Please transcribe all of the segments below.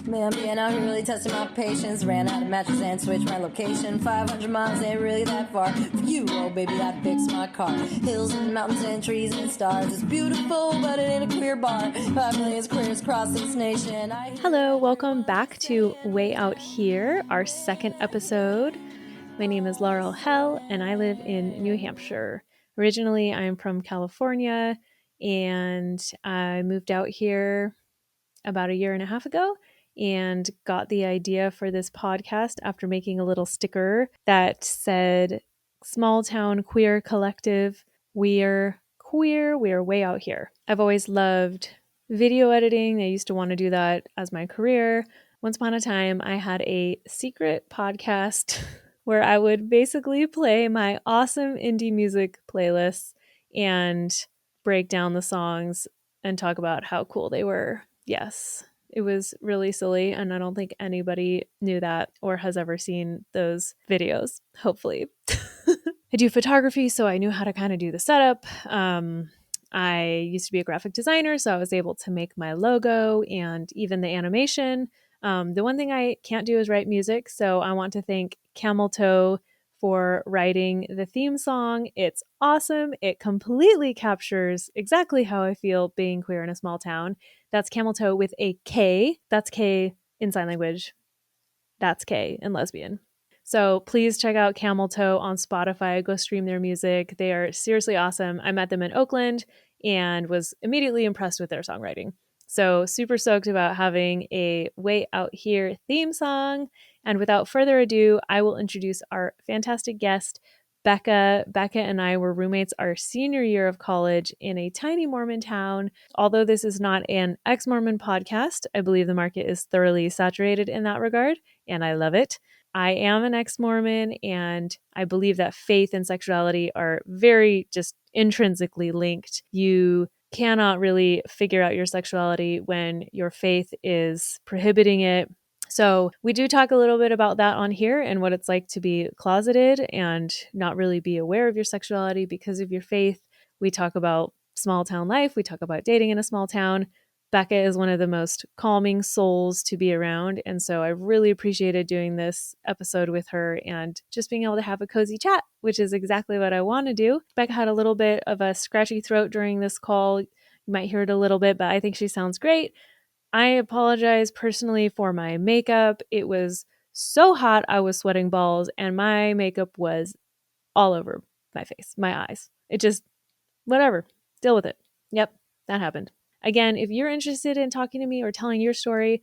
Man, being out here really testing my patience. Ran out of mattress and switched my location. 500 miles ain't really that far. For you, oh baby, I'd fix my car. Hills and mountains and trees and stars. It's beautiful, but it ain't a queer bar. 5 million queers across this nation. Hello, welcome back to Way Out Here, our second episode. My name is Laurel Hell, and I live in New Hampshire. Originally, I'm from California, and I moved out here about a year and a half ago and got the idea for this podcast after making a little sticker that said, "Small Town Queer Collective, we're queer, we're way out here." I've always loved video editing. I used to want to do that as my career. Once upon a time, I had a secret podcast where I would basically play my awesome indie music playlists and break down the songs and talk about how cool they were. Yes, it was really silly, and I don't think anybody knew that or has ever seen those videos, hopefully. I do photography, so I knew how to kind of do the setup. I used to be a graphic designer, so I was able to make my logo and even the animation. The one thing I can't do is write music, so I want to thank Camel Toe for writing the theme song. It's awesome. It completely captures exactly how I feel being queer in a small town. That's Camel Toe with a K. That's K in sign language. That's K in lesbian. So please check out Camel Toe on Spotify. Go stream their music. They are seriously awesome. I met them in Oakland and was immediately impressed with their songwriting. So super stoked about having a Way Out Here theme song. And without further ado, I will introduce our fantastic guest, Becca. Becca and I were roommates our senior year of college in a tiny Mormon town. Although this is not an ex-Mormon podcast, I believe the market is thoroughly saturated in that regard, and I love it. I am an ex-Mormon, and I believe that faith and sexuality are very just intrinsically linked. You cannot really figure out your sexuality when your faith is prohibiting it. So we do talk a little bit about that on here and what it's like to be closeted and not really be aware of your sexuality because of your faith. We talk about small town life. We talk about dating in a small town. Becca is one of the most calming souls to be around. And so I really appreciated doing this episode with her and just being able to have a cozy chat, which is exactly what I want to do. Becca had a little bit of a scratchy throat during this call. You might hear it a little bit, but I think she sounds great. I apologize personally for my makeup. It was so hot, I was sweating balls, and my makeup was all over my face, my eyes. It just, whatever, deal with it. Yep, that happened. Again, if you're interested in talking to me or telling your story,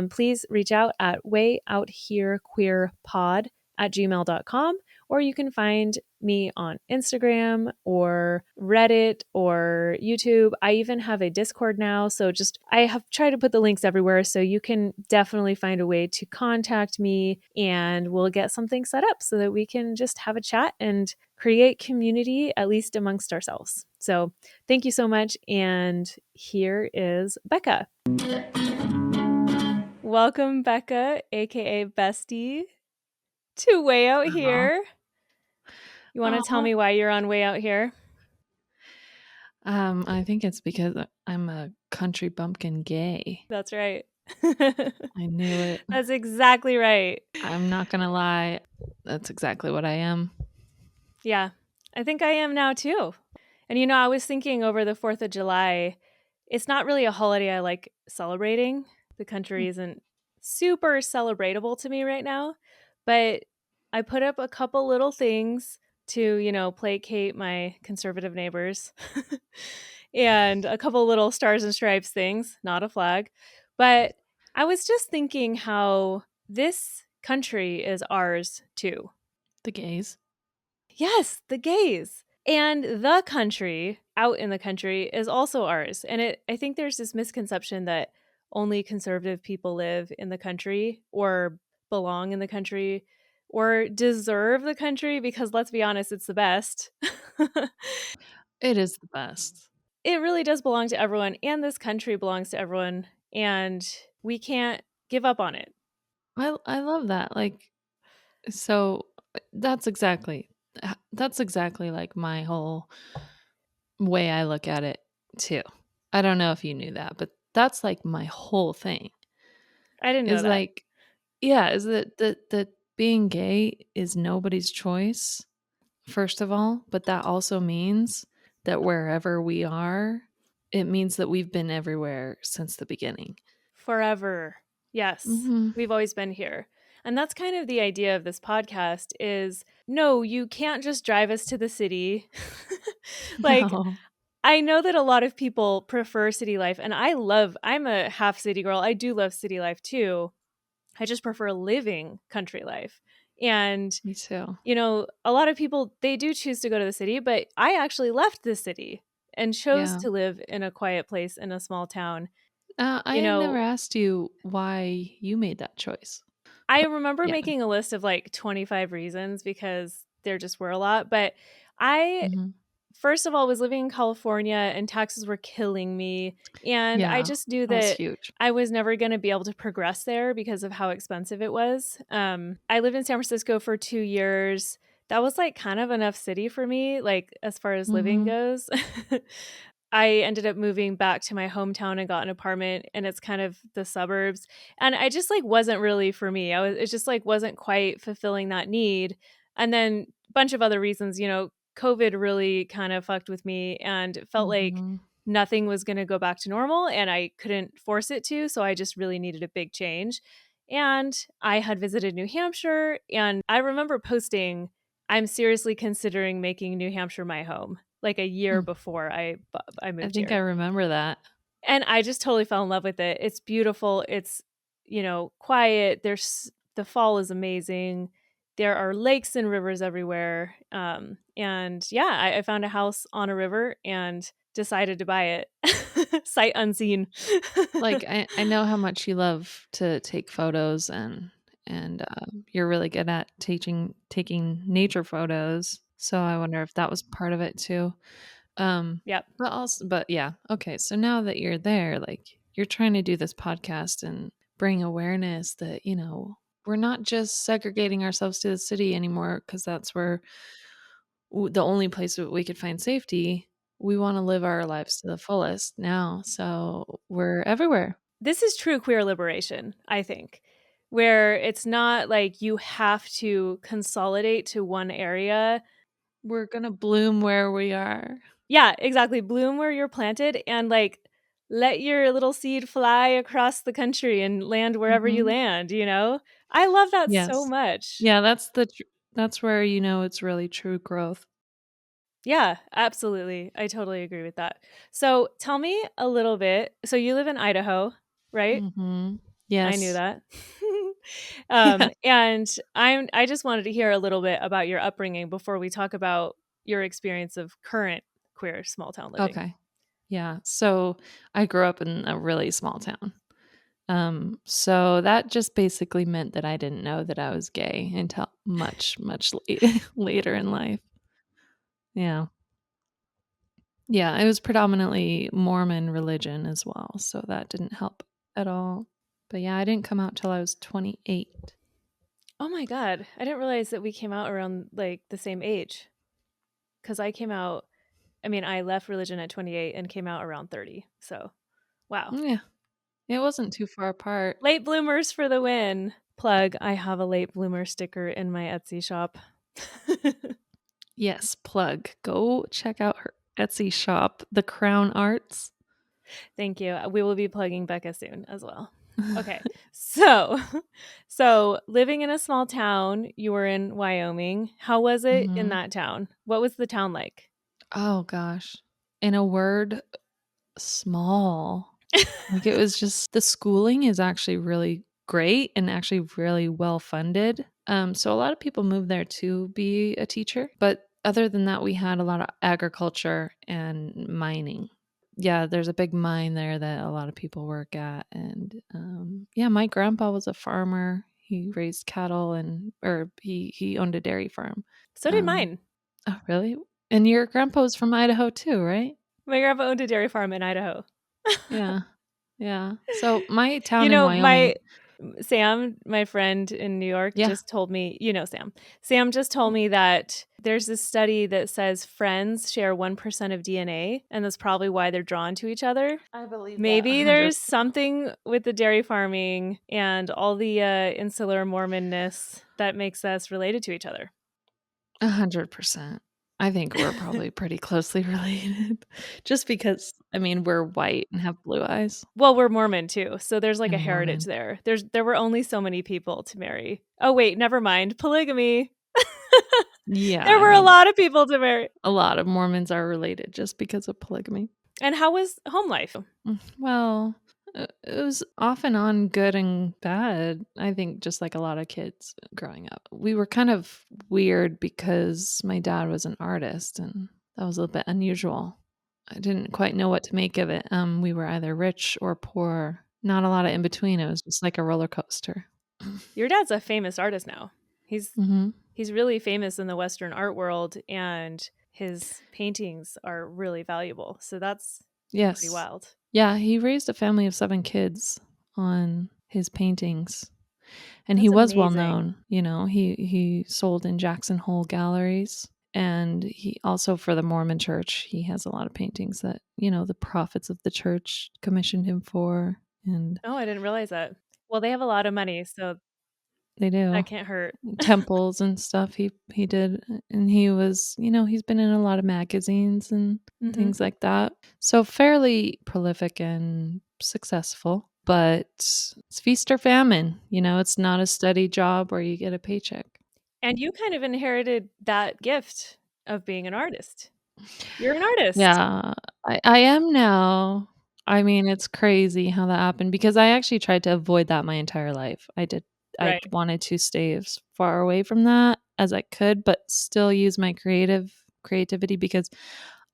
please reach out at wayoutherequeerpod@gmail.com, or you can find me on Instagram or Reddit or YouTube. I even have a Discord now, so I have tried to put the links everywhere, so you can definitely find a way to contact me, and we'll get something set up so that we can just have a chat and create community, at least amongst ourselves. So thank you so much, and here is Becca. Welcome, Becca, aka Bestie, to Way Out Here. You want to tell me why you're on Way Out Here? I think it's because I'm a country bumpkin gay. That's right. I knew it. That's exactly right. I'm not going to lie. That's exactly what I am. Yeah, I think I am now too. And I was thinking over the 4th of July, it's not really a holiday I like celebrating. The country isn't super celebratable to me right now, but I put up a couple little things to, placate my conservative neighbors and a couple little stars and stripes things, not a flag. But I was just thinking how this country is ours too. The gays. Yes, the gays. And the country, out in the country, is also ours. And I think there's this misconception that only conservative people live in the country or belong in the country or deserve the country because, let's be honest, it's the best. It is the best. It really does belong to everyone, and this country belongs to everyone, and we can't give up on it. I love that. So that's exactly like my whole way I look at it too. I don't know if you knew that, but that's like my whole thing. I didn't know is that. like, is that being gay is nobody's choice, first of all, but that also means that wherever we are, it means that we've been everywhere since the beginning. Forever. Yes. Mm-hmm. We've always been here. And that's kind of the idea of this podcast is no, you can't just drive us to the city. Like, No, I know that a lot of people prefer city life, and I'm a half city girl. I do love city life too. I just prefer living country life. And, me too. a lot of people, they do choose to go to the city, but I actually left the city and chose Yeah. to live in a quiet place in a small town. I You had never know, asked you why you made that choice. I But remember yeah. making a list of like 25 reasons because there just were a lot. But I, Hmm. first of all, was living in California and taxes were killing me. And I Yeah. just knew That was that huge. I was never going to be able to progress there because of how expensive it was. I lived in San Francisco for 2 years. That was like kind of enough city for me, like as far as living Hmm. goes. I ended up moving back to my hometown and got an apartment, and it's kind of the suburbs, and I just like wasn't really for me. It just like wasn't quite fulfilling that need. And then a bunch of other reasons, COVID really kind of fucked with me and it felt like Hmm. nothing was going to go back to normal and I couldn't force it to, so I just really needed a big change. And I had visited New Hampshire and I remember posting, I'm seriously considering making New Hampshire my home, like a year before I I moved think I here. remember that. And I just totally fell in love with it. It's beautiful. It's, quiet. The fall is amazing. There are lakes and rivers everywhere. And yeah, I found a house on a river and decided to buy it sight unseen. Like I know how much you love to take photos and you're really good at taking nature photos. So I wonder if that was part of it too. Um, Yep. but yeah, okay. So now that you're there, like you're trying to do this podcast and bring awareness that, we're not just segregating ourselves to the city anymore because that's where the only place that we could find safety. We want to live our lives to the fullest now. So we're everywhere. This is true queer liberation, I think, where it's not like you have to consolidate to one area. We're going to bloom where we are. Yeah, exactly. Bloom where you're planted and like let your little seed fly across the country and land wherever you Mhm. land. I love that so Yes. much. Yeah, that's where it's really true growth. Yeah, absolutely. I totally agree with that. So tell me a little bit. So you live in Idaho, right? Mhm. I knew Yes. that. Yeah. And I just wanted to hear a little bit about your upbringing before we talk about your experience of current queer small town living. Okay. Yeah. So I grew up in a really small town. So that just basically meant that I didn't know that I was gay until much, much later in life. Yeah. Yeah, it was predominantly Mormon religion as well, so that didn't help at all. But yeah, I didn't come out till I was 28. Oh my god, I didn't realize that we came out around like the same age. Cuz I left religion at 28 and came out around 30. So, wow. Yeah, it wasn't too far apart. Late bloomers for the win. Plug, I have a late bloomer sticker in my Etsy shop. Yes, plug. Go check out her Etsy shop, The Crown Arts. Thank you. We will be plugging Becca soon as well. Okay. So, so living in a small town, you were in Wyoming. How was it in Mhm. that town? What was the town like? Oh gosh. In a word, small. Like it was just the schooling is actually really great and actually really well funded. So a lot of people move there to be a teacher, but other than that, we had a lot of agriculture and mining. Yeah, there's a big mine there that a lot of people work at, and yeah, my grandpa was a farmer. He raised cattle or he owned a dairy farm. So did Um, mine. oh, really? And your grandpa was from Idaho too, right? My grandpa owned a dairy farm in Idaho. Yeah. Yeah. So my You town in know, my Wyoming. Sam, my friend in New York, Yeah. just told me, Sam. Sam just told me that there's this study that says friends share 1% of DNA, and that's probably why they're drawn to each other. I believe that Maybe 100. there's something with the dairy farming and all the insular Mormonness that makes us related to each other. 100%. I think we're probably pretty closely related just because, I mean, we're white and have blue eyes. Well, we're Mormon too, so there's like a And heritage Mormon. there. There were only so many people to marry. Oh wait, never mind. Polygamy. Yeah, There I were a mean, lot of people to marry. a lot of Mormons are related just because of polygamy. And how was home life? Well, it was off and on good and bad. I think just like a lot of kids growing up. We were kind of weird because my dad was an artist and that was a little bit unusual. I didn't quite know what to make of it. We were either rich or poor. Not a lot of in between. It was just like a roller coaster. Your dad's a famous artist now. He's Mm-hmm. he's really famous in the Western art world, and his paintings are really valuable. So that's pretty Yes. wild. Yeah, he raised a family of 7 kids on his paintings. And he That's was well amazing. known, he sold in Jackson Hole galleries, and he also for the Mormon church, he has a lot of paintings that, the prophets of the church commissioned him for, and Oh, I didn't realize that. Well, they have a lot of money, so they do. that can't hurt. Temples and stuff he did, and he was, he's been in a lot of magazines and Hmm. things like that. So fairly prolific and successful, but it's feast or famine, it's not a steady job where you get a paycheck. And you kind of inherited that gift of being an artist. You're an artist, Yeah, I am now. I mean, it's crazy how that happened because I actually tried to avoid that my entire life. I did. I right? wanted to stay as far away from that as I could, but still use my creativity because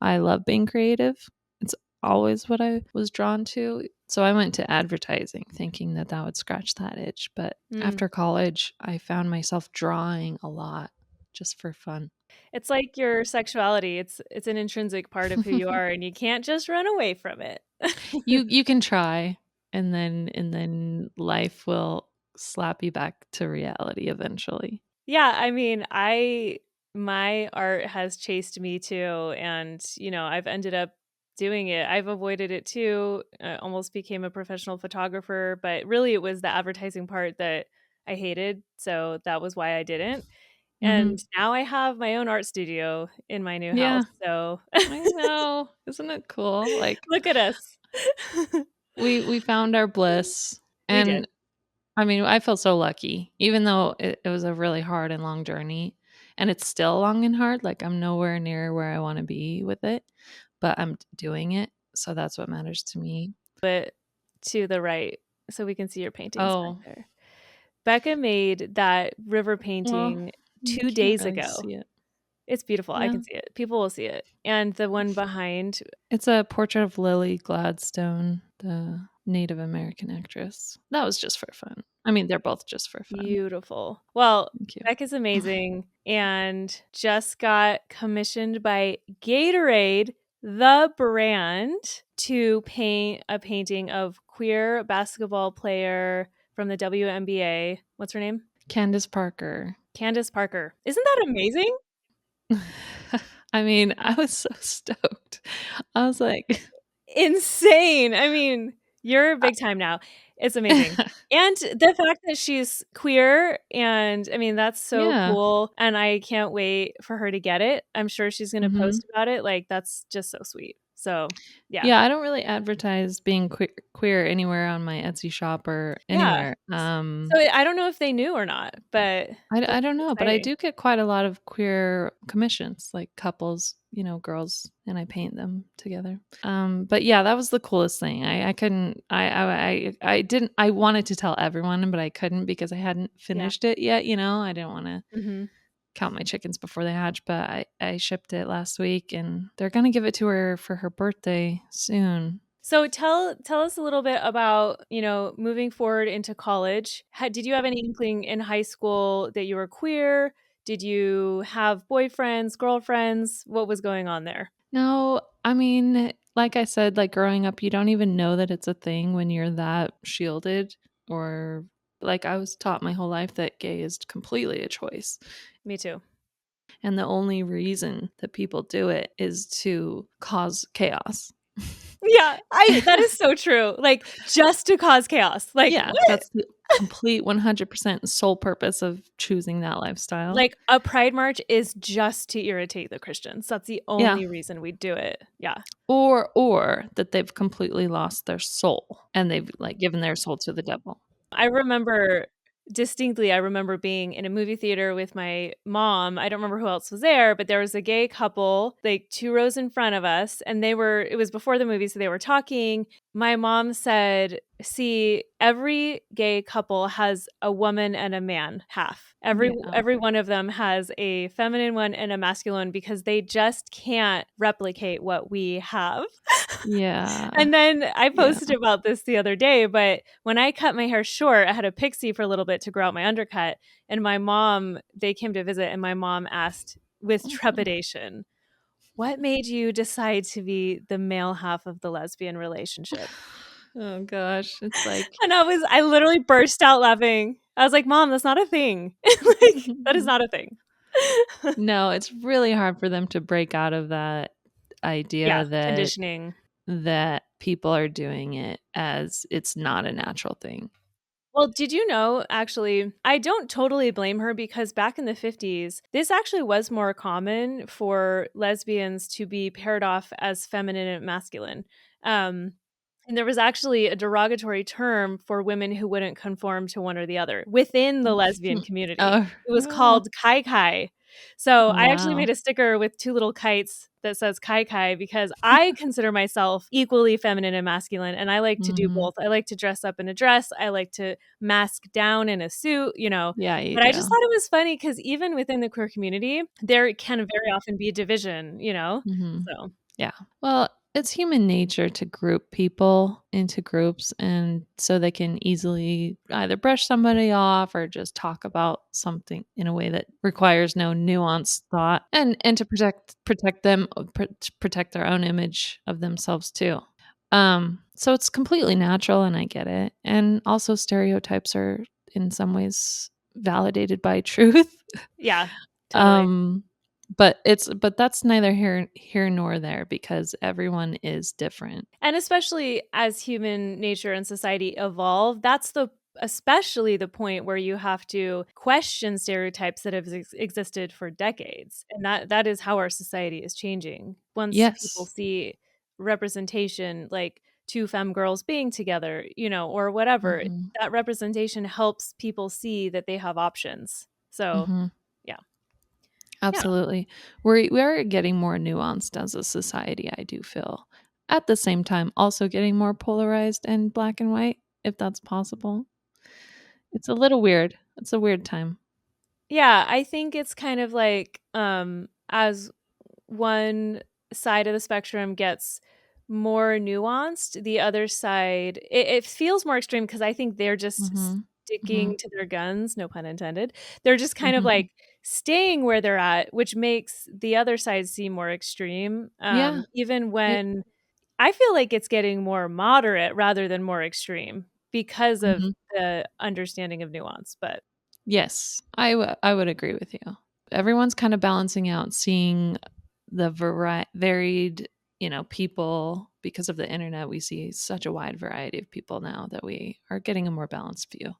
I love being creative. It's always what I was drawn to. So I went to advertising thinking that that would scratch that itch, but Mm. after college, I found myself drawing a lot just for fun. It's like your sexuality. It's an intrinsic part of who you are, and you can't just run away from it. You can try, and then life will slap you back to reality eventually. Yeah, I mean, my art has chased me too, and I've ended up doing it. I've avoided it too. I almost became a professional photographer, but really it was the advertising part that I hated, so that was why I didn't. And Mhm. now I have my own art studio in my new house. Yeah, So I know. Isn't it cool? Like, look at us. we found our bliss, We and did. I mean, I feel so lucky, even though it was a really hard and long journey, and it's still long and hard, like, I'm nowhere near where I wanna be with it, but I'm doing it, so that's what matters to me. But to the right, so we can see your paintings back Oh, there. Becca made that river well, painting you 2 can't days really ago. see it. It's beautiful. I Yeah. can see it. People will see it. And the one behind, It's a portrait of Lily Gladstone, the Native American actress. That was just for fun. I mean, they're both just for fun. beautiful. Well, Thank you. Becca's amazing and just got commissioned by Gatorade, the brand, to paint a painting of queer basketball player from the WNBA. What's her name? Candace Parker. Candace Parker. Isn't that amazing? I mean, I was so stoked. I was like, Insane. I mean, you're big time now. It's amazing. And the fact that she's queer, and I mean, that's so yeah. cool. And I can't wait for her to get it. I'm sure she's going to Hmm. post about it. Like, that's just so sweet. So, yeah. Yeah, I don't really advertise being queer anywhere on my Etsy shop or Yeah. anywhere. So I don't know if they knew or not, but I that's don't know, but I exciting. do get quite a lot of queer commissions, like couples, girls, and I paint them together. But yeah, that was the coolest thing. I couldn't, I didn't, I wanted to tell everyone, but I couldn't because I hadn't Yeah. finished it yet. I didn't want to Hmm. count my chickens before they hatch, but I shipped it last week and they're going to give it to her for her birthday soon. So tell us a little bit about, moving forward into college. Did you have any inkling in high school that you were queer? Did you have boyfriends, girlfriends? What was going on there? No, I mean, like I said, like growing up, you don't even know that it's a thing when you're that shielded or Like, I was taught my whole life that gay is completely a choice. Me too. And the only reason that people do it is to cause chaos. Yeah, that is so true. Like, just to cause chaos. Like, Yeah, what? that's the complete 100% sole purpose of choosing that lifestyle. Like, a pride march is just to irritate the Christians. That's the Yeah. only reason we do it. Yeah. Or that they've completely lost their soul and they've like given their soul to the devil. I remember distinctly, I remember being in a movie theater with my mom. I don't remember who else was there, but there was a gay couple, like 2 rows in front of us, and it was before the movie, so they were talking. My mom said, "See, every gay couple has a woman and a man half. Every Yeah. one of them has a feminine one and a masculine because they just can't replicate what we have." Yeah. And then I Yeah. posted about this the other day, but when I cut my hair short, I had a pixie for a little bit to grow out my undercut. And they came to visit, and my mom asked with trepidation, "What made you decide to be the male half of the lesbian relationship?" Oh gosh, it's like And I literally burst out laughing. I was like, "Mom, that's not a thing." Like, that is not a thing. no, it's really hard for them to break out of that Yeah, idea conditioning. that people are doing it as it's not a natural thing. Well, did you know, actually, I don't totally blame her because back in the 50s, this actually was more common for lesbians to be paired off as feminine and masculine. Um, and there was actually a derogatory term for women who wouldn't conform to one or the other within the lesbian community. Oh, It was called kai kai. So I actually wow. made a sticker with 2 little kites that says kai kai because I consider myself equally feminine and masculine, and I like to do Mhm. both. I like to dress up in a dress. I like to mask down in a suit, Yeah, you but I just do. thought it was funny because even within the queer community, there can very often be division, Mhm. So, Yeah. Well, it's human nature to group people into groups and so they can easily either brush somebody off or just talk about something in a way that requires no nuanced thought and to protect them to protect their own image of themselves too. So it's completely natural and I get it. And also stereotypes are in some ways validated by truth. yeah, totally. Um, but that's neither here nor there because everyone is different. And especially as human nature and society evolve, that's especially the point where you have to question stereotypes that have existed for decades. And that is how our society is changing. Once people Yes. see representation like 2 femme girls being together, or whatever, Mhm. that representation helps people see that they have options. So, Mhm. yeah. Yeah. Absolutely. We are getting more nuanced as a society, I do feel. At the same time, also getting more polarized and black and white, if that's possible. It's a little weird. It's a weird time. Yeah, I think it's kind of like as one side of the spectrum gets more nuanced, the other side it feels more extreme because I think they're just Mhm. sticking Mhm. to their guns, no pun intended. They're just kind of Mhm. like staying where they're at, which makes the other side seem more extreme. Yeah. Even It when I feel like it's getting more moderate rather than more extreme because of mhm. the understanding of nuance. But Yes, I would agree with you. Everyone's kind of balancing out, seeing the varied, people because of the internet. We see such a wide variety of people now that we are getting a more balanced view.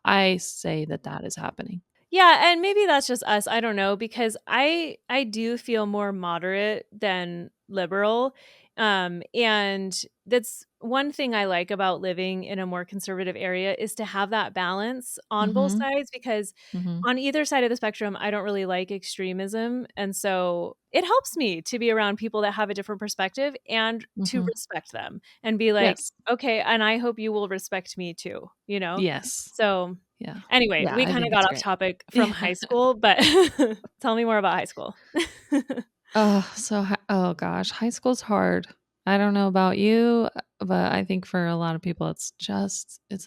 I say that is happening. yeah, and maybe that's just us, I don't know, because I do feel more moderate than liberal, and that's one thing I like about living in a more conservative area is to have that balance on both Mhm. sides, because Mhm. on either side of the spectrum, I don't really like extremism, and so it helps me to be around people that have a different perspective and to Mhm. respect them and be like, Yes. "Okay, and I hope you will respect me too," you know? Yes. So Yeah. anyway, Yeah, we I kinda think got it's off great. topic from Yeah. high school, but tell me more about high school. Oh gosh, high school's hard. I don't know about you, but I think for a lot of people it's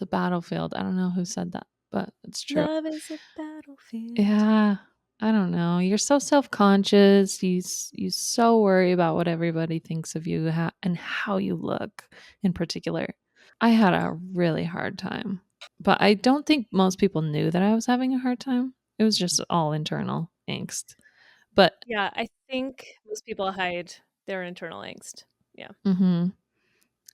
a battlefield. I don't know who said that, but it's true. Love is a battlefield. Yeah. I don't know. You're so self-conscious. You so worry about what everybody thinks of you and how you look in particular. I had a really hard time. But I don't think most people knew that I was having a hard time. It was just all internal angst. But Yeah, I think most people hide their internal angst. Yeah. mhm.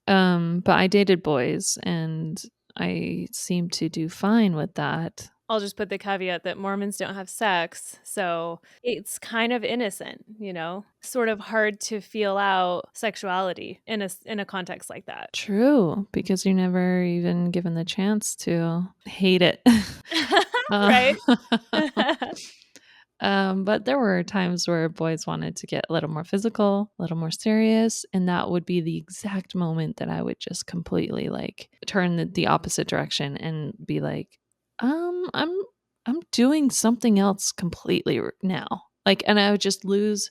But I dated boys and I seemed to do fine with that. I'll just put the caveat that Mormons don't have sex, so it's kind of innocent, you know? Sort of hard to feel out sexuality in a context like that. True, because you're never even given the chance to hate it. Right? Uh, but there were times where boys wanted to get a little more physical, a little more serious, and that would be the exact moment that I would just completely like turn the opposite direction and be like, I'm doing something else completely now. Like, and I would just lose.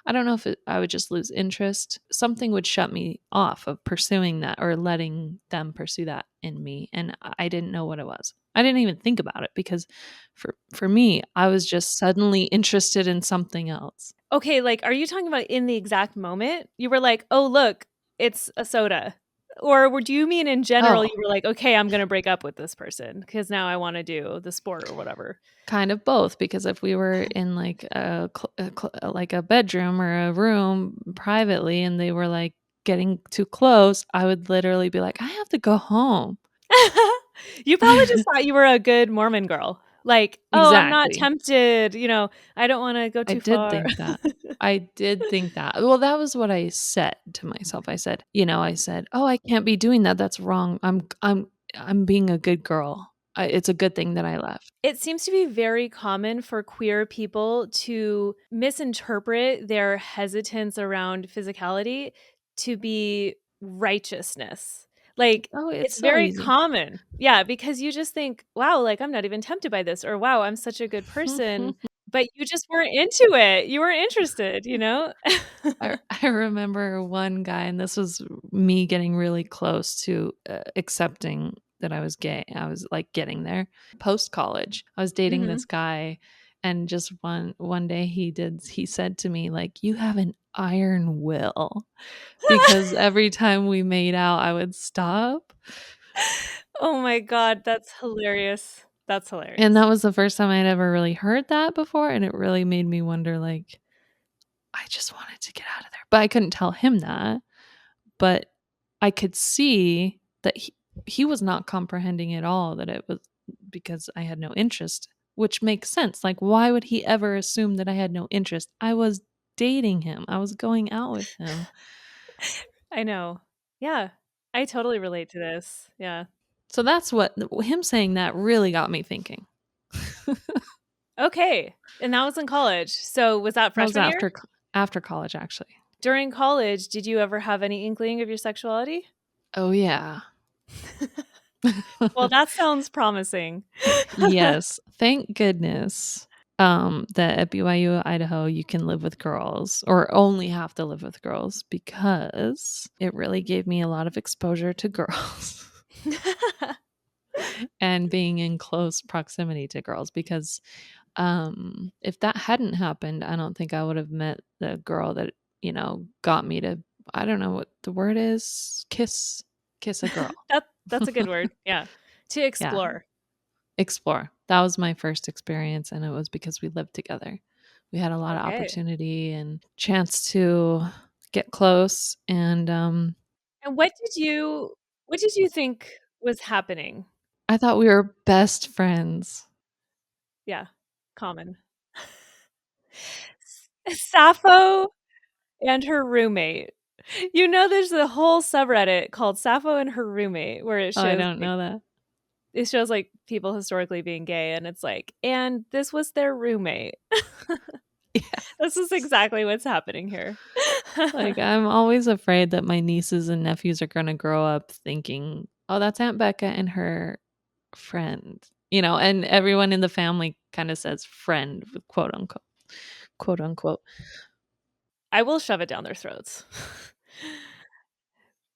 I don't know if I would just lose interest. Something would shut me off of pursuing that or letting them pursue that in me, and I didn't know what it was. I didn't even think about it because for me, I was just suddenly interested in something else. Okay, like, are you talking about in the exact moment? You were like, "Oh, look, it's a soda." Or do you mean in general, you Oh, were like, "Okay, I'm gonna break up with this person because now I wanna do the sport or whatever." kind of both because if we were in like like a bedroom or a room privately and they were like getting too close, I would literally be like, I have to go home. You probably just thought you were a good Mormon girl. Like, "Oh, I'm not Exactly. tempted, you know, I don't wanna go I too did far." think that. I did think that. Well, that was what I said to myself. I said, I said, "Oh, I can't be doing that. That's wrong. I'm being a good girl. It's a good thing that I left." It seems to be very common for queer people to misinterpret their hesitance around physicality to be righteousness. Like, Oh, it's it's so very easy. common. Yeah, because you just think, wow, like, I'm not even tempted by this, or wow, I'm such a good person. But you just weren't into it. You weren't interested, you know? I remember one guy, and this was me getting really close to accepting that I was gay. I was like getting there. Post college, I was dating Mhm. this guy, and just one day he said to me like, "You have an iron will," because every time we made out, I would stop, Oh my god, that's hilarious. That's and hilarious. that was the first time I'd ever really heard that before, and it really made me wonder like, I just wanted to get out of there, but I couldn't tell him that. But I could see that he was not comprehending at all that it was because I had no interest, which makes sense. Like, why would he ever assume that I had no interest? I was dating him. I was going out with him. I know. Yeah. I totally relate to this. Yeah. So that's what him saying that really got me thinking. Okay, and that was in college. So was that That was freshman year? after college actually. During college, did you ever have any inkling of your sexuality? Oh yeah. Well, that sounds promising. Yes, thank goodness, that at BYU, Idaho, you can live with girls or only have to live with girls because it really gave me a lot of exposure to girls and being in close proximity to girls because, if that hadn't happened, I don't think I would have met the girl that, got me to I don't know what the word is, kiss a girl. That's a good word. Yeah. To Yeah. explore. Explore. That was my first experience, and it was because we lived together. We had a lot of Okay. opportunity and chance to get close, and, And what did you think was happening? I thought we were best friends. Yeah. Common. Sappho and her roommate. You know, there's a whole subreddit called Sappho and her roommate where Oh, I don't know that. it shows like people historically being gay, and it's like, and this was their roommate. This is Yes. exactly what's happening here. Like, I'm always afraid that my nieces and nephews are gonna grow up thinking, "Oh, that's Aunt Becca and her friend," and everyone in the family kinda says "friend" with quote, unquote. I will shove it down their throats.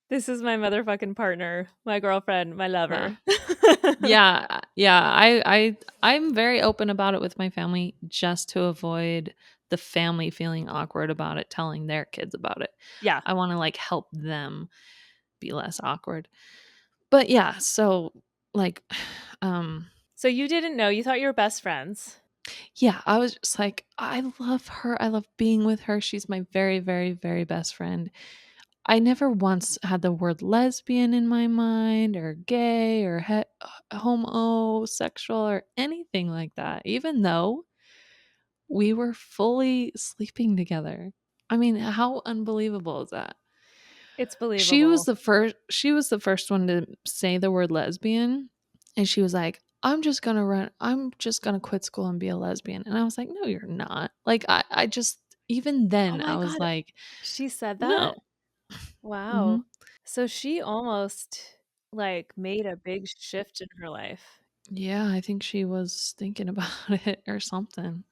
This is my motherfucking partner, my girlfriend, my Yeah. lover. Yeah, I'm very open about it with my family just to avoid the family feeling awkward about it, telling their kids about it. Yeah. I wanna, like, help them be less awkward. But, yeah, so like, um, So you didn't know. You thought you were best friends. yeah, I was just like, I love her. I love being with her. She's my very, very, very best friend. I never once had the word lesbian in my mind or gay or homosexual or anything like that, even though we were fully sleeping together. I mean, how unbelievable is that? It's believable. She was the first one to say the word lesbian, and she was like, I'm just gonna quit school and be a lesbian. And I was like, no, you're not. Like I just even Oh then my I was God. like, She said no. that? Wow. Mhm. So she almost like made a big shift in her life. Yeah, I think she was thinking about it or something.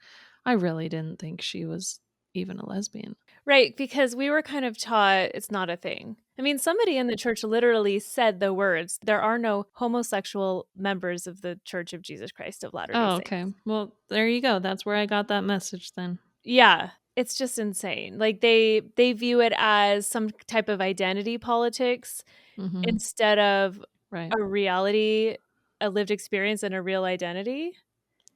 I really didn't think she was even a lesbian. Right, because we were kind of taught it's not a thing. I mean, somebody in the church literally said the words, there are no homosexual members of the Church of Jesus Christ of Latter-day Oh, Saints. okay. Well, there you go. That's where I got that message then. Yeah, it's just insane. Like they view it as some type of identity politics Mhm. instead of Right. a reality, a lived experience and a real identity.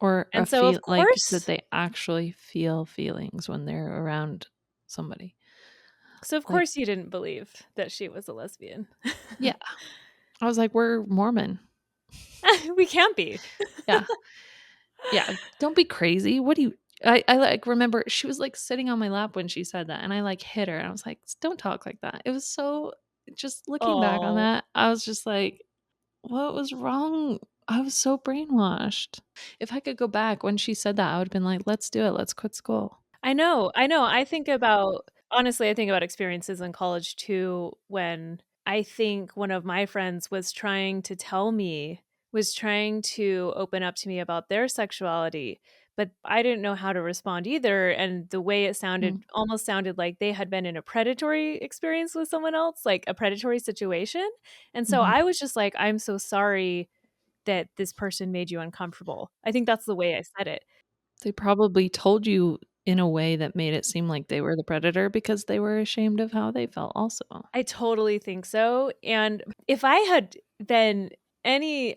Or a And so of feel like that course they actually feel feelings when they're around somebody. Like, you didn't believe that she was a lesbian. yeah. I was like, "We're Mormon." We can't be. Yeah. Yeah. Don't be crazy. What do you I like remember she was like sitting on my lap when she said that and I like hit her and I was like, "Don't talk like that." It was so just looking back on Oh, that, I was just like, "What was wrong?" I was so brainwashed. If I could go back when she said that, I would have been like, "Let's do it. Let's quit school." I know, I know. I think about honestly, I think about experiences in college too when I think one of my friends was trying to open up to me about their sexuality, but I didn't know how to respond either, and the way it Mm, sounded almost sounded like they had been in a predatory experience with someone else, like a predatory situation, and so mhm. I was just like, "I'm so sorry that this person made you uncomfortable." I think that's the way I said it. They probably told you in a way that made it seem like they were the predator because they were ashamed of how they felt also. I totally think so, and if I had been any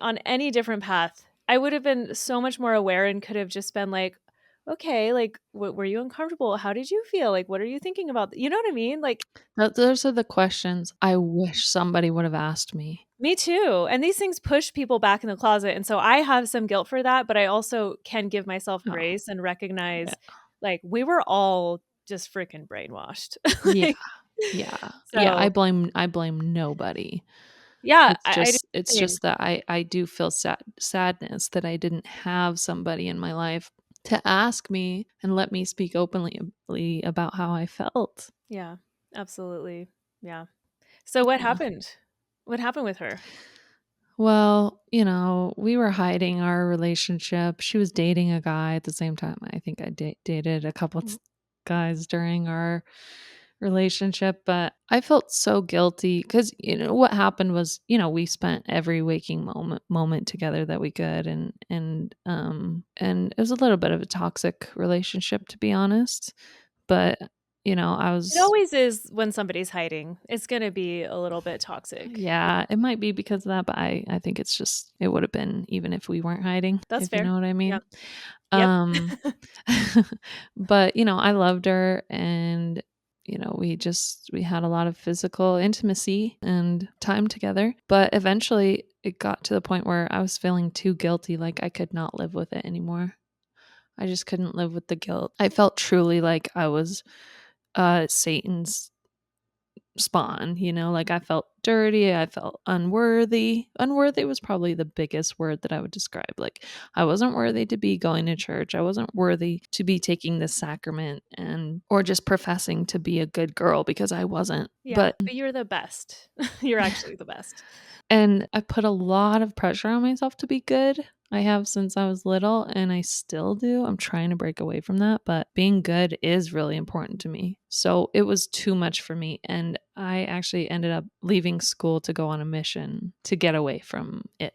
different path, I would have been so much more aware and could have just been like, "Okay, like, were you uncomfortable? How did you feel? Like, what are you thinking about?" You know what I mean? Like, Those are the questions I wish somebody would have asked me. me too, and these things push people back in the closet, and so I have some guilt for that, but I also can give myself Oh, grace and yeah. recognize, like, we were all just freaking brainwashed. Yeah. Like, Yeah. Yeah, so, I blame nobody. yeah, I do It's the same. just that I do feel sadness that I didn't have somebody in my life to ask me and let me speak openly about how I felt. Yeah, absolutely. Yeah. So what Yeah. happened? What happened with her? Well, we were hiding our relationship. She was dating a guy at the same time. I think I dated a couple guys during our relationship, but I felt so guilty because what happened was we spent every waking moment together that we could, and it was a little bit of a toxic relationship to be honest. But I It was always is when somebody's hiding. It's going to be a little bit toxic. yeah, it might be because of that, but I think it's just it would have been even if we weren't hiding, That's if you fair. know what I Yeah. mean. Yep. Um, but I loved her and we had a lot of physical intimacy and time together. But eventually it got to the point where I was feeling too guilty, like I could not live with it anymore. I just couldn't live with the guilt. I felt truly like I was Satan's spawn, like I felt dirty, I felt unworthy. Unworthy was probably the biggest word that I would describe. Like I wasn't worthy to be going to church. I wasn't worthy to be taking the sacrament and or just professing to be a good girl because I wasn't. Yeah, But but you're the best. You're actually the best. and I put a lot of pressure on myself to be good. I have since I was little and I still do. I'm trying to break away from that, but being good is really important to me. So it was too much for me. And I actually ended up leaving school to go on a mission to get away from it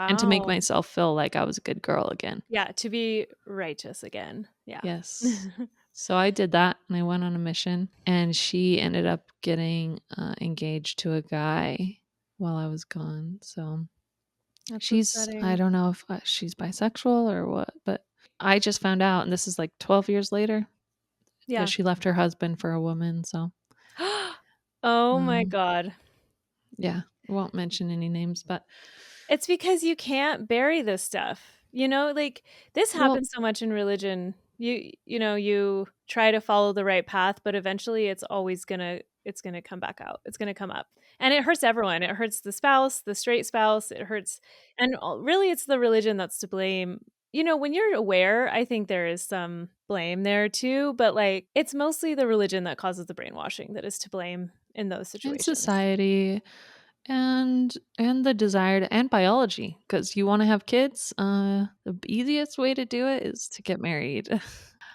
and to make Wow. myself feel like I was a good girl again. Yeah, to be righteous again. Yeah. Yes. So I did that and I went on a mission and she ended up getting engaged to a guy while I was gone. So That's I upsetting. don't know if she's bisexual or what, but I just found out, and this is like 12 years later, that Yeah. she left her husband for a woman. So, Oh my um, God. yeah, I won't mention any names, but It's because you can't bury this stuff. You know, like this well, happens so much in religion. You try to follow the right path, but eventually it's going to come back out. It's going to come up. And it hurts everyone. It hurts the spouse, the straight spouse, it hurts really it's the religion that's to blame. When you're aware, I think there is some blame there too, but like it's mostly the religion that causes the brainwashing that is to blame in those in situations. society and the desired and biology, because you want to have kids, the easiest way to do it is to get married.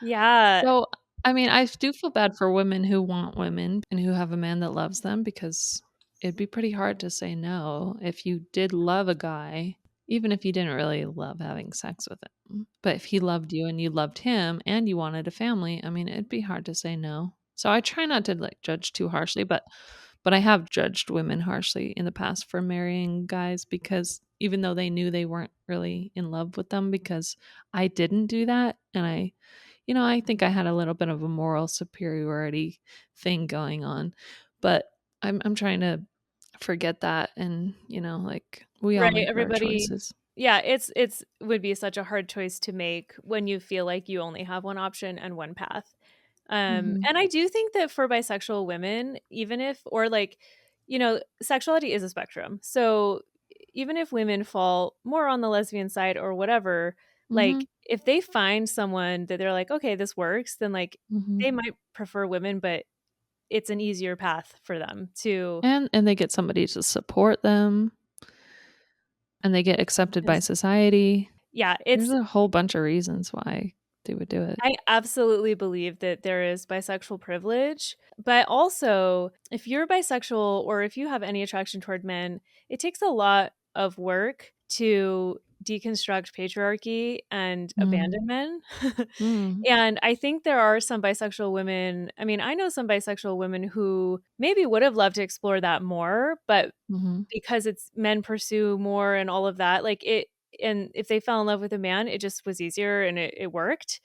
Yeah. So, I mean, I do feel bad for women who want women and who have a man that loves them, because it'd be pretty hard to say no if you did love a guy, even if you didn't really love having sex with him. But if he loved you and you loved him and you wanted a family, I mean, it'd be hard to say no. So I try not to like judge too harshly, but I have judged women harshly in the past for marrying guys, because even though they knew they weren't really in love with them, because I didn't do that, and I think I had a little bit of a moral superiority thing going on, but I'm trying to forget that, and like, we all Right, make our everybody. choices. Yeah, it's would be such a hard choice to make when you feel like you only have one option and one path. Mhm. And I do think that for bisexual women, even if or like, sexuality is a spectrum. So even if women fall more on the lesbian side or whatever, Mhm. like if they find someone that they're like, okay, this works, then like Mhm. they might prefer women, but it's an easier path for them to And they get somebody to support them, and they get accepted by because society. yeah, There's it's a whole bunch of reasons why they would do it. I absolutely believe that there is bisexual privilege, but also if you're bisexual or if you have any attraction toward men, it takes a lot of work to deconstruct patriarchy and abandon Mm. men. Mm. And I think there are some bisexual women. I mean, I know some bisexual women who maybe would have loved to explore that more, but Mhm. because it's men pursue more and all of that, like it, and if they fell in love with a man, it just was easier and it worked.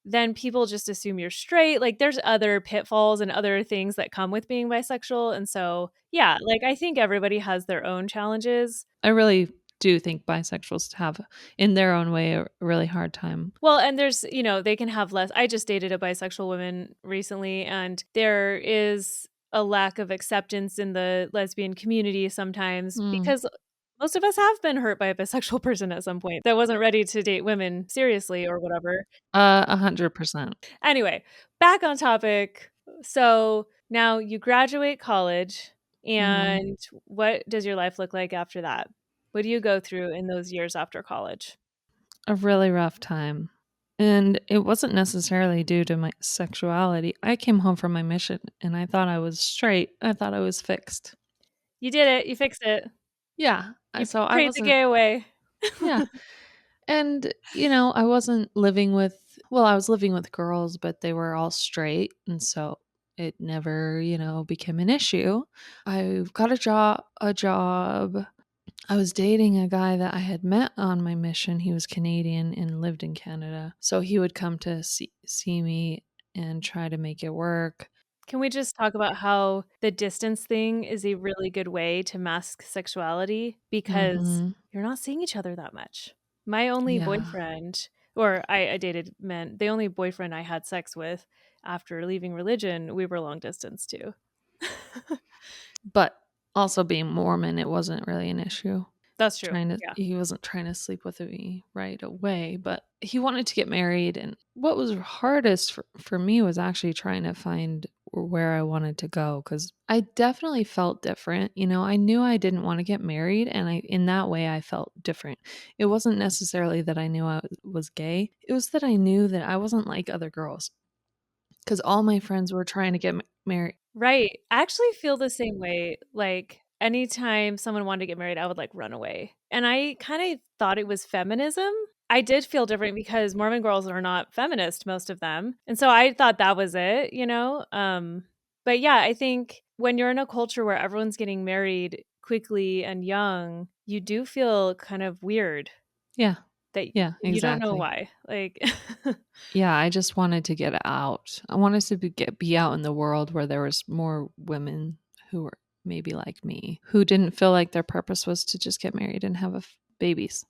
Then people just assume you're straight. Like there's other pitfalls and other things that come with being bisexual. And so, yeah, like I think everybody has their own challenges. I really do think bisexuals have, in their own way, a really hard time. Well, and there's, they can have less. I just dated a bisexual woman recently, and there is a lack of acceptance in the lesbian community sometimes Mm. because most of us have been hurt by a bisexual person at some point that wasn't ready to date women seriously or whatever. 100%. Anyway, back on topic. So now you graduate college, Mhm. and what does your life look like after that? What do you go through in those years after college? A really rough time. And it wasn't necessarily due to my sexuality. I came home from my mission and I thought I was straight. I thought I was fixed. You did it. You fixed it. Yeah. You So I prayed the wasn't, gay away. yeah. And, I wasn't living with, well, I was living with girls, but they were all straight. And so it never, became an issue. I got a job. I was dating a guy that I had met on my mission. He was Canadian and lived in Canada. So he would come to see me and try to make it work. Can we just talk about how the distance thing is a really good way to mask sexuality because Mhm. you're not seeing each other that much? My only Yeah. boyfriend, or I dated men, the only boyfriend I had sex with after leaving religion, we were long distance too. But also being Mormon, it wasn't really an issue. That's true. Yeah. He wasn't trying to sleep with me right away, but he wanted to get married. And what was hardest for me was actually trying to find where I wanted to go, because I definitely felt different. I knew I didn't want to get married, and in that way I felt different. It wasn't necessarily that I knew I was gay. It was that I knew that I wasn't like other girls, because all my friends were trying to get married. Right. I actually feel the same way. Like anytime someone wanted to get married, I would like run away. And I kind of thought it was feminism. I did feel different because Mormon girls are not feminist, most of them. And so I thought that was it. But yeah, I think when you're in a culture where everyone's getting married quickly and young, you do feel kind of weird Yeah. that Yeah, you don't know exactly. why. Like, Yeah, I just wanted to get out. I wanted to be out in the world where there was more women who were maybe like me, who didn't feel like their purpose was to just get married and have babies.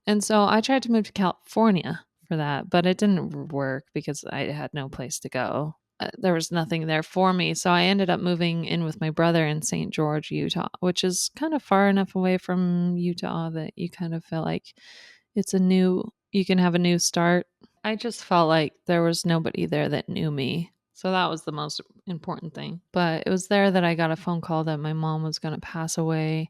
And so I tried to move to California for that, but it didn't work because I had no place to go. There was nothing there for me. So I ended up moving in with my brother in St. George, Utah, which is kind of far enough away from Utah that you kind of feel like you can have a new start. I just felt like there was nobody there that knew me. So that was the most important thing. But it was there that I got a phone call that my mom was going to pass away.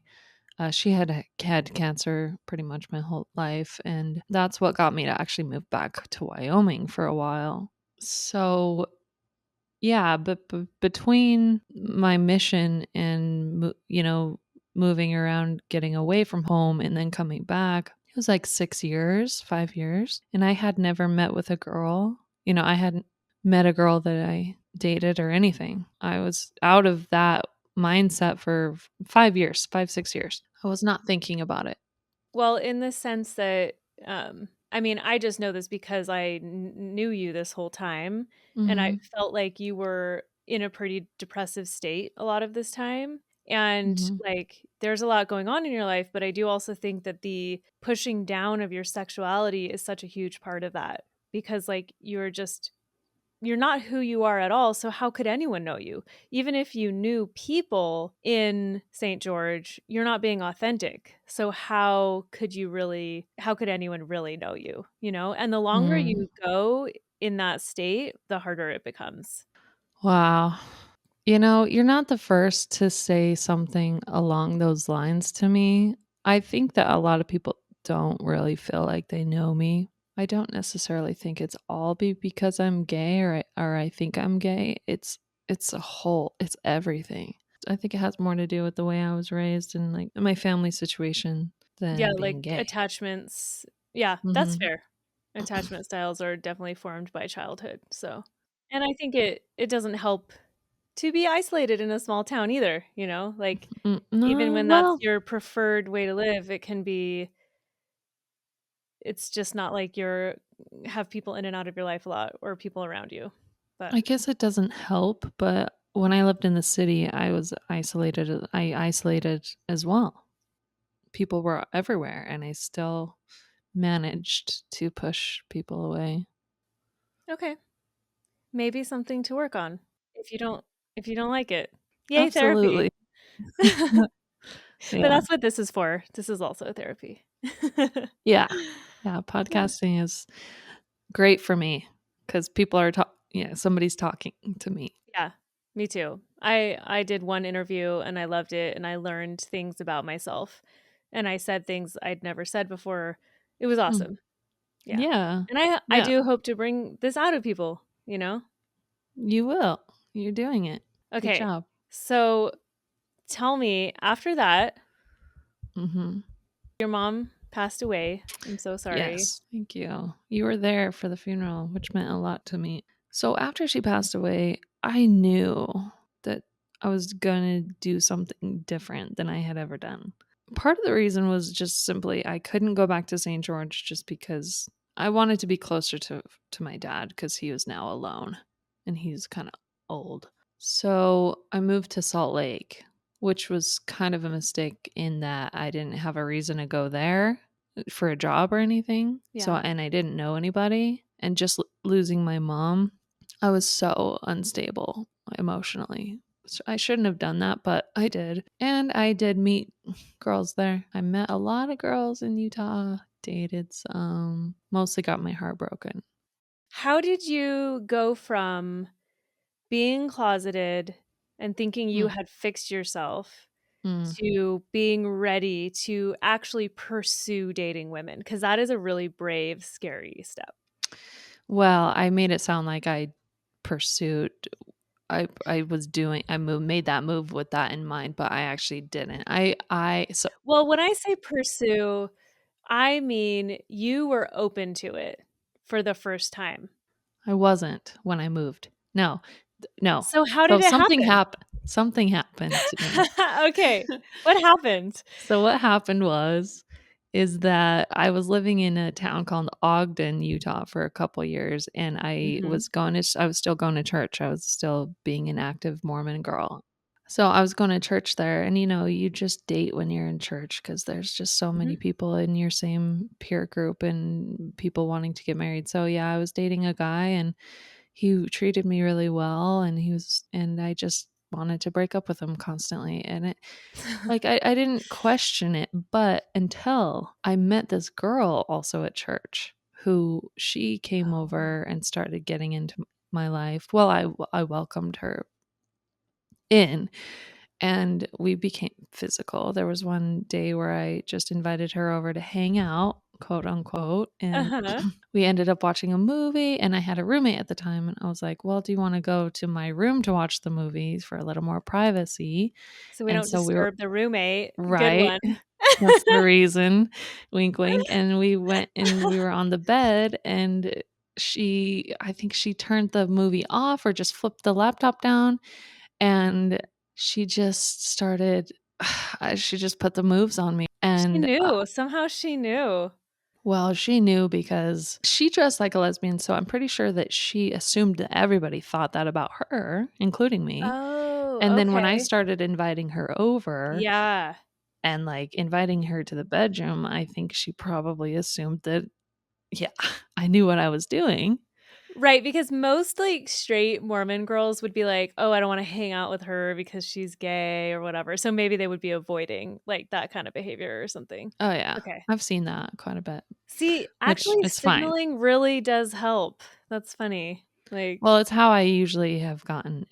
She had cancer pretty much my whole life. And that's what got me to actually move back to Wyoming for a while. So, yeah, but between my mission and, moving around, getting away from home, and then coming back, it was like 6 years, 5 years. And I had never met with a girl. I hadn't met a girl that I dated or anything. I was out of that mindset for 5 years, 5, 6 years. I was not thinking about it. well, in the sense that, I mean, I just know this because I knew you this whole time, and I Hmm. felt like you were in a pretty depressive state a lot of this time. And Hmm. like, there's a lot going on in your life, but I do also think that the pushing down of your sexuality is such a huge part of that because, like, you're not who you are at all. So how could anyone know you? Even if you knew people in St. George, you're not being authentic. So how could anyone really know you, you know? And the longer Mm. you go in that state, the harder it becomes. Wow. You're not the first to say something along those lines to me. I think that a lot of people don't really feel like they know me. I don't necessarily think it's all because I'm gay or I think I'm gay. It's everything. I think it has more to do with the way I was raised and like my family situation Yeah, than like being gay. attachments. Yeah, that's Mhm. fair. Attachment styles are definitely formed by childhood. So, and I think it doesn't help to be isolated in a small town either, you know? Like, even No, when that's well, your preferred way to live, it's just not like you're have people in and out of your life a lot or people around you. But I guess it doesn't help, but when I lived in the city, I isolated as well. People were everywhere and I still managed to push people away. okay, maybe something to work on if you don't like it. Yay, therapy. Absolutely. But Yeah. that's what this is for. This is also therapy. Yeah. Yeah, Yeah. podcasting is great for me cuz people are somebody's talking to me. Yeah, me too. I did one interview and I loved it and I learned things about myself and I said things I'd never said before. It was Mm. awesome. Yeah. Yeah. And I Yeah, do hope to bring this out of people, you know? you will. You're doing it. Good Okay. job. So tell me, after that, Mhm. your mom passed away. I'm so sorry. Yes, thank you. You were there for the funeral, which meant a lot to me. So after she passed away, I knew that I was going to do something different than I had ever done. Part of the reason was just simply I couldn't go back to St. George just because I wanted to be closer to my dad because he was now alone and he's kind of old. So I moved to Salt Lake, which was kind of a mistake in that I didn't have a reason to go there for a job or anything. So, Yeah. and I didn't know anybody. And just losing my mom, I was so unstable emotionally. So I shouldn't have done that, but I did. And I did meet girls there. I met a lot of girls in Utah, dated some, mostly got my heart broken. How did you go from being closeted and thinking you Mm, had fixed yourself mm. to being ready to actually pursue dating women? Because that is a really brave, scary step. Well, I made it sound like I pursued I was doing made that move with that in mind, but I actually didn't. I so Well, when I say pursue, I mean you were open to it for the first time. I wasn't when I moved. No. No. So how So did it something happen? happened. Something happened to me. Okay. What happened? So what happened is that I was living in a town called Ogden, Utah for a couple years, and I Mhm. was still going to church. I was still being an active Mormon girl. So I was going to church there, and you just date when you're in church because there's just so many Mhm. people in your same peer group and people wanting to get married. So yeah, I was dating a guy, and he treated me really well, and I just wanted to break up with him constantly. And I didn't question it, but until I met this girl also at church who she came Oh. over and started getting into my life. Well, I welcomed her in and we became physical. There was one day where I just invited her over to hang out, quote unquote, and Uh-huh. we ended up watching a movie. And I had a roommate at the time, and I was like, well, do you want to go to my room to watch the movies for a little more privacy? So we And don't so we were disturb the roommate. Good right. one. That's the reason. Wink, wink. And we went and we were on the bed, and I think she turned the movie off or just flipped the laptop down, and she just started she just put the moves on me. She And knew. Somehow she knew. well, she knew because she dressed like a lesbian, so I'm pretty sure that she assumed that everybody thought that about her, including me. And Oh, then when I okay. started inviting her over Yeah. and, like, inviting her to the bedroom, I think she probably assumed that, yeah, I knew what I was doing. Right, because most, like, straight Mormon girls would be like, "Oh, I don't wanna hang out with her because she's gay," or whatever, so maybe they would be avoiding, like, that kind of behavior or something. Oh, yeah. Okay. I've seen that quite a bit, See, which actually is fine. signaling really does help. That's funny. Like, Well, it's how I usually have gotten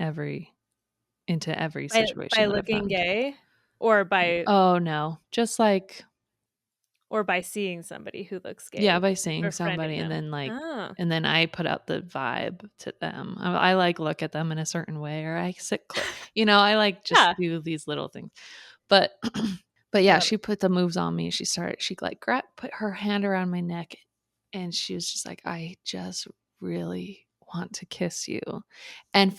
into every by situation that I've looking gotten. gay or by Oh, no. Just, like, seeing somebody who looks yeah, gay, by like, seeing befriending somebody and them. then, like Oh, and then I put out the vibe to them. Like, look at them in a certain way, or I sit I, like, just yeah. do these little things. But but, yeah, Love she put the moves on me. She, like, put her hand around my neck, and she was just like, "I just really want to kiss you." And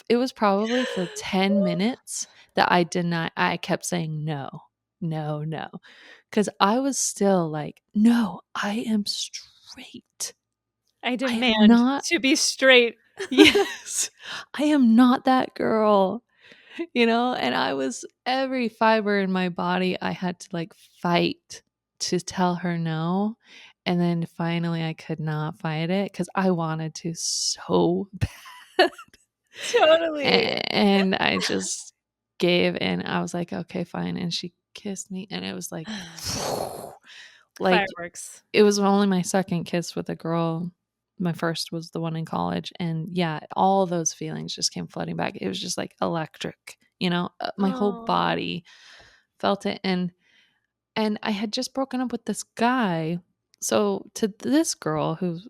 it was probably for 10 minutes that I kept saying, "No, no, no." 'Cause I was still like, "No, I am straight. I I am demand not." to be straight. Yes. "I am not that girl." And I was every fiber in my body, I had to, like, fight to tell her no, and then finally I could not fight it because I wanted to so bad. Totally. And I just gave in. I was like, "Okay, fine," and she kissed me, and it was like like Fireworks. it was only my second kiss with a girl. My first was the one in college, and yeah, all those feelings just came flooding back. It was just, like, electric, my whole Oh. body felt it, and I had just broken up with this guy. So to this girl who's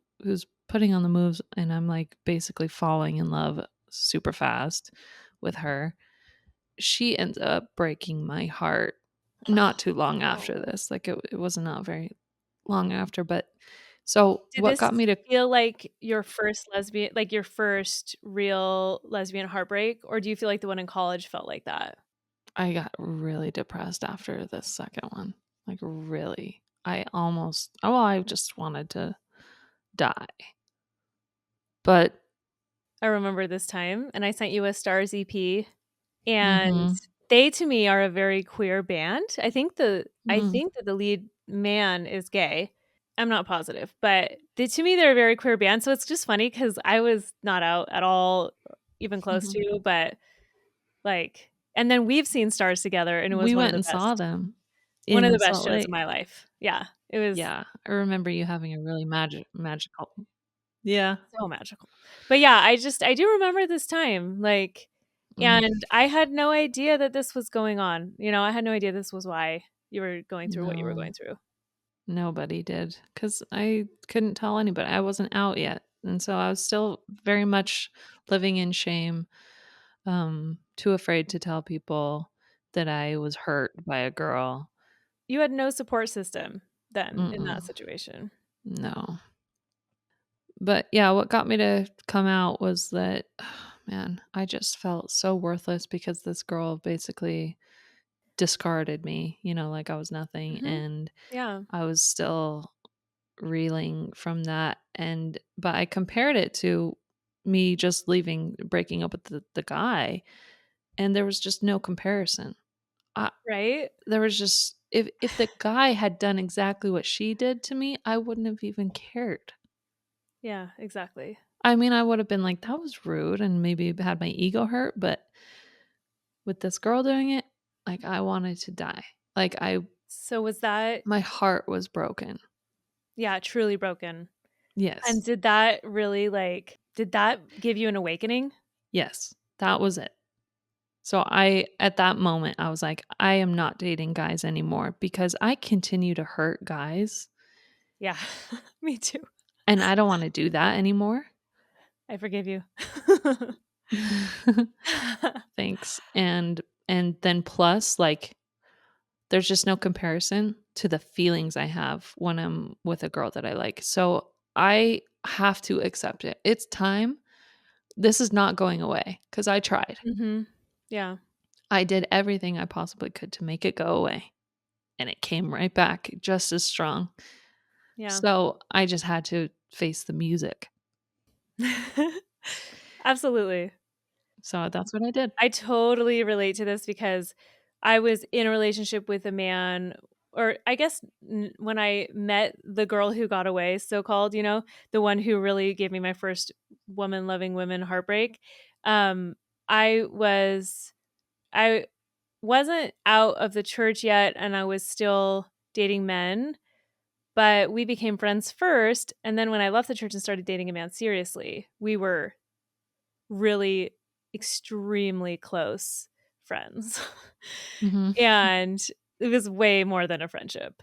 putting on the moves, and I'm, like, basically falling in love super fast with her, she ends up breaking my heart not too long after Oh. this. Like, it was not very long after, but so Did what this got me to feel like your first real lesbian heartbreak, or do you feel like the one in college felt like that? I got really depressed after the second one. Like, really. I just wanted to die. But I remember this time, and I sent you a Stars EP, and mhm. they, to me, are a very queer band. I Mm. think that the lead man is gay. I'm not positive, but to me, they're a very queer band, so it's just funny because I was not out at all, even close Mhm. to, but, like and then we've seen Stars together, and it was We went and saw them one of in the best Salt shows of Lake. my life. Yeah, it was Yeah, I remember you having a really magical. Yeah. so magical. But yeah, I do remember this time, like, Mm. and I had no idea that this was going on, I had no idea this was why you were going through what you were going No, through. nobody did because I couldn't tell anybody. I wasn't out yet, and so I was still very much living in shame, too afraid to tell people that I was hurt by a girl. You had no support system then in that Mm-mm, situation. no. But yeah, what got me to come out was that, man, I just felt so worthless because this girl basically discarded me, like I was nothing. Mhm. And Yeah. I was still reeling from that. But I compared it to me just breaking up with the guy, and there was just no comparison. I, Right? there was just, if the guy had done exactly what she did to me, I wouldn't have even cared. Yeah, exactly. I mean, I would have been like, that was rude and maybe had my ego hurt, but with this girl doing it, like I wanted to die. Like So was that, my heart was broken. yeah, truly broken. And Yes. did that really did that give you an awakening? Yes. That was it. So at that moment, I was like, I am not dating guys anymore because I continue to hurt guys Yeah. Me too. and I don't want to do that anymore. I forgive you. Thanks. And then plus, like, there's just no comparison to the feelings I have when I'm with a girl that I like. So I have to accept it. It's time. This is not going away because I tried. Mhm. Yeah. I did everything I possibly could to make it go away, and it came right back just as strong. Yeah. So I just had to face the music. Absolutely. So that's what I did. I totally relate to this because I was in a relationship with a man, or I guess when I met the girl who got away, so called, the one who really gave me my first woman loving women heartbreak. Um, I was, I wasn't out of the church yet, and I was still dating men, but we became friends first. And then when I left the church and started dating a man seriously, we were really extremely close friends. Mhm. And it was way more than a friendship.